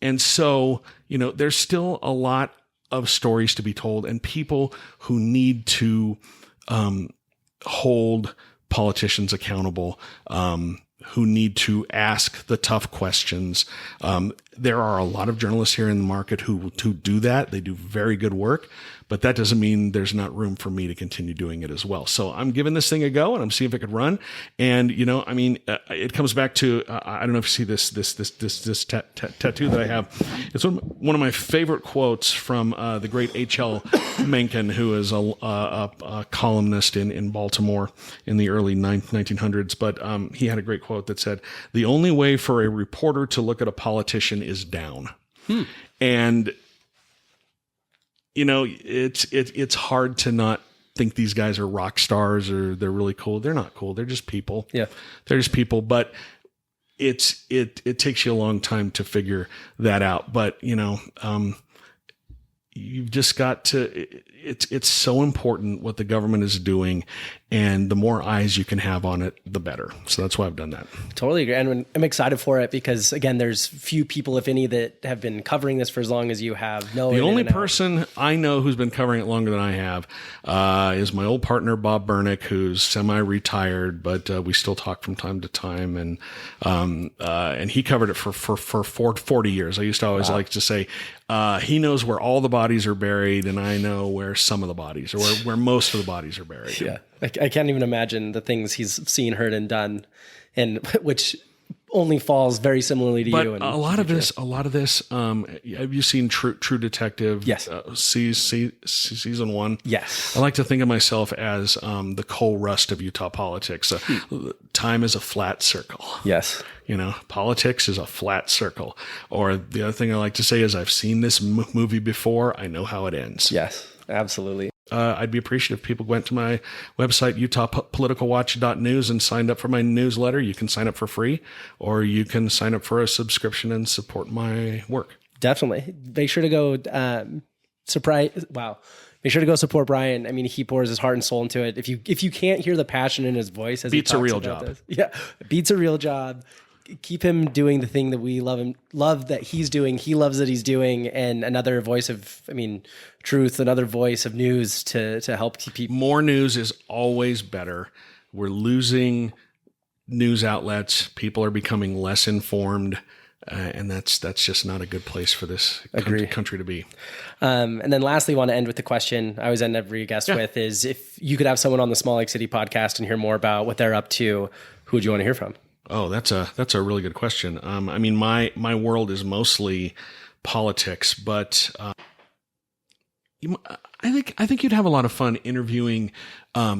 [SPEAKER 1] And so, there's still a lot of stories to be told, and people who need to, hold politicians accountable, who need to ask the tough questions. There are a lot of journalists here in the market who do that. They do very good work, but that doesn't mean there's not room for me to continue doing it as well. So I'm giving this thing a go, and I'm seeing if it could run. And, it comes back to, I don't know if you see this tattoo that I have. It's one of my favorite quotes from the great H.L. Mencken, who is a columnist in Baltimore in the early 1900s. But he had a great quote that said, "The only way for a reporter to look at a politician is down." And it's hard to not think these guys are rock stars or they're really cool. They're not cool. They're just people. Yeah. They're just people. But it takes you a long time to figure that out. But, you've just got to, it's so important what the government is doing. and the more eyes you can have on it, the better. So that's why I've done that.
[SPEAKER 2] Totally agree. And I'm excited for it because, again, there's few people, if any, that have been covering this for as long as you have.
[SPEAKER 1] The only person I know who's been covering it longer than I have is my old partner, Bob Bernick, who's semi-retired, but we still talk from time to time. And he covered it for 40 years. I used to always like to say, he knows where all the bodies are buried, and I know where some of the bodies, or where most of the bodies are buried.
[SPEAKER 2] Yeah, I can't even imagine the things he's seen, heard, and done, and which only falls very similarly to you.
[SPEAKER 1] But a lot of this. Have you seen True Detective?
[SPEAKER 2] Yes.
[SPEAKER 1] Season 1.
[SPEAKER 2] Yes.
[SPEAKER 1] I like to think of myself as the Cole Rust of Utah politics. Time is a flat circle.
[SPEAKER 2] Yes.
[SPEAKER 1] Politics is a flat circle. Or the other thing I like to say is I've seen this movie before. I know how it ends.
[SPEAKER 2] Yes, absolutely.
[SPEAKER 1] I'd be appreciative if people went to my website, utahpoliticalwatch.news, and signed up for my newsletter. You can sign up for free, or you can sign up for a subscription and support my work.
[SPEAKER 2] Definitely. Make sure to go Make sure to go support Bryan. I mean, he pours his heart and soul into it. If you can't hear the passion in his voice as
[SPEAKER 1] beats
[SPEAKER 2] he talks
[SPEAKER 1] a real
[SPEAKER 2] about
[SPEAKER 1] job.
[SPEAKER 2] This, yeah, beats a real job. Keep him doing the thing that we love that he's doing. He loves that he's doing, and another voice of, truth, another voice of news to help keep people.
[SPEAKER 1] More news is always better. We're losing news outlets. People are becoming less informed, and that's just not a good place for this country to be.
[SPEAKER 2] And then lastly, I want to end with the question I always end every guest with is, if you could have someone on the Small Lake City podcast and hear more about what they're up to, who would you want to hear from?
[SPEAKER 1] Oh, that's a really good question. My world is mostly politics, but I think you'd have a lot of fun interviewing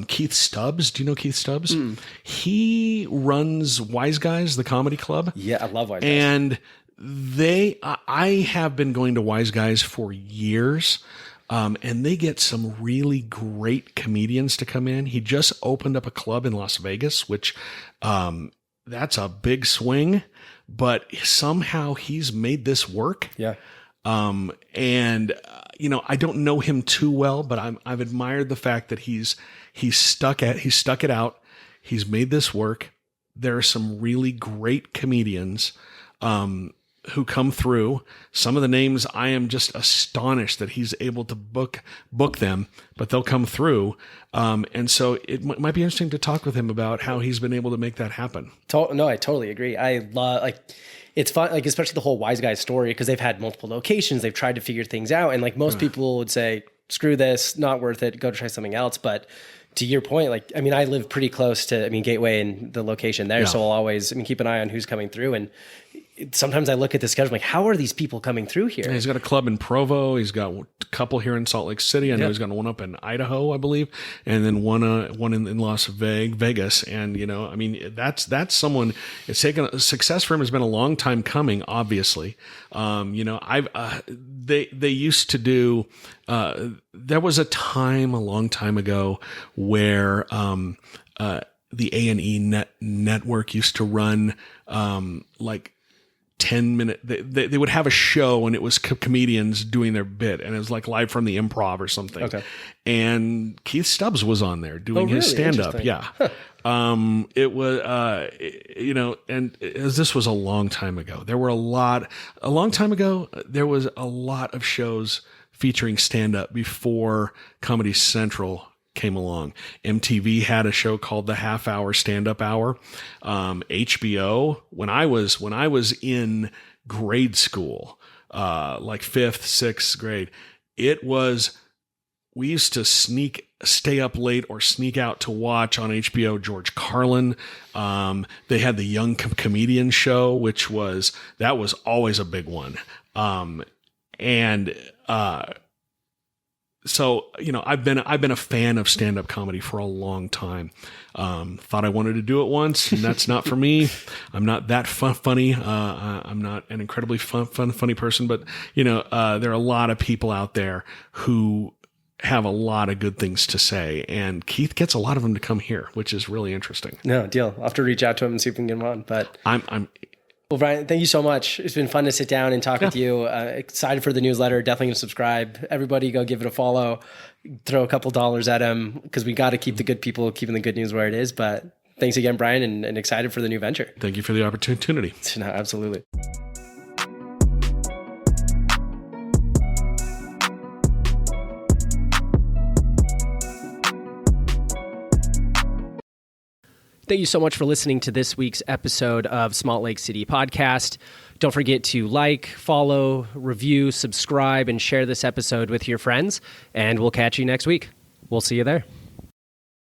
[SPEAKER 1] Keith Stubbs. Do you know Keith Stubbs? He runs Wise Guys, the comedy club.
[SPEAKER 2] Yeah, I love Wise Guys.
[SPEAKER 1] And I have been going to Wise Guys for years. And they get some really great comedians to come in. He just opened up a club in Las Vegas, which that's a big swing, but somehow he's made this work.
[SPEAKER 2] Yeah.
[SPEAKER 1] I don't know him too well, but I've admired the fact that he's stuck it out. He's made this work. There are some really great comedians, who come through. Some of the names, I am just astonished that he's able to book them, but they'll come through. And so it might be interesting to talk with him about how he's been able to make that happen.
[SPEAKER 2] No, I totally agree. I love, it's fun, especially the whole Wise Guys story, because they've had multiple locations. They've tried to figure things out. And most people would say, screw this, not worth it, go try something else. But to your point, I live pretty close to, Gateway and the location there. Yeah. So I'll always, keep an eye on who's coming through. And sometimes I look at the schedule, I'm like, how are these people coming through here?
[SPEAKER 1] Yeah, he's got a club in Provo. He's got a couple here in Salt Lake City. I know he's got one up in Idaho, I believe, and then one in Las Vegas. And that's someone. It's taken success for him has been a long time coming. Obviously, they used to do. There was a time a long time ago where the A&E network used to run 10-minute, they would have a show, and it was comedians doing their bit, and it was live from the Improv or something. Okay. And Keith Stubbs was on there doing his stand-up. Yeah. Huh. It was, and this was a long time ago. There was a lot of shows featuring stand-up before Comedy Central came along. MTV had a show called The Half Hour Stand-Up Hour. HBO, when I was in grade school, 5th, 6th grade, we used to stay up late or sneak out to watch on HBO George Carlin. They had the Young Comedian Show, that was always a big one. So, I've been a fan of stand-up comedy for a long time. Thought I wanted to do it once, and that's not for me. I'm not that funny. I'm not an incredibly funny person, but there are a lot of people out there who have a lot of good things to say, and Keith gets a lot of them to come here, which is really interesting.
[SPEAKER 2] No, deal. I'll have to reach out to him and see if we can get him on, but Well, Bryan, thank you so much. It's been fun to sit down and talk with you. Excited for the newsletter. Definitely going to subscribe. Everybody go give it a follow. Throw a couple dollars at him because we got to keep the good people, keeping the good news where it is. But thanks again, Bryan, and excited for the new venture.
[SPEAKER 1] Thank you for the opportunity.
[SPEAKER 2] No, absolutely. Thank you so much for listening to this week's episode of Salt Lake City Podcast. Don't forget to like, follow, review, subscribe, and share this episode with your friends. And we'll catch you next week. We'll see you there.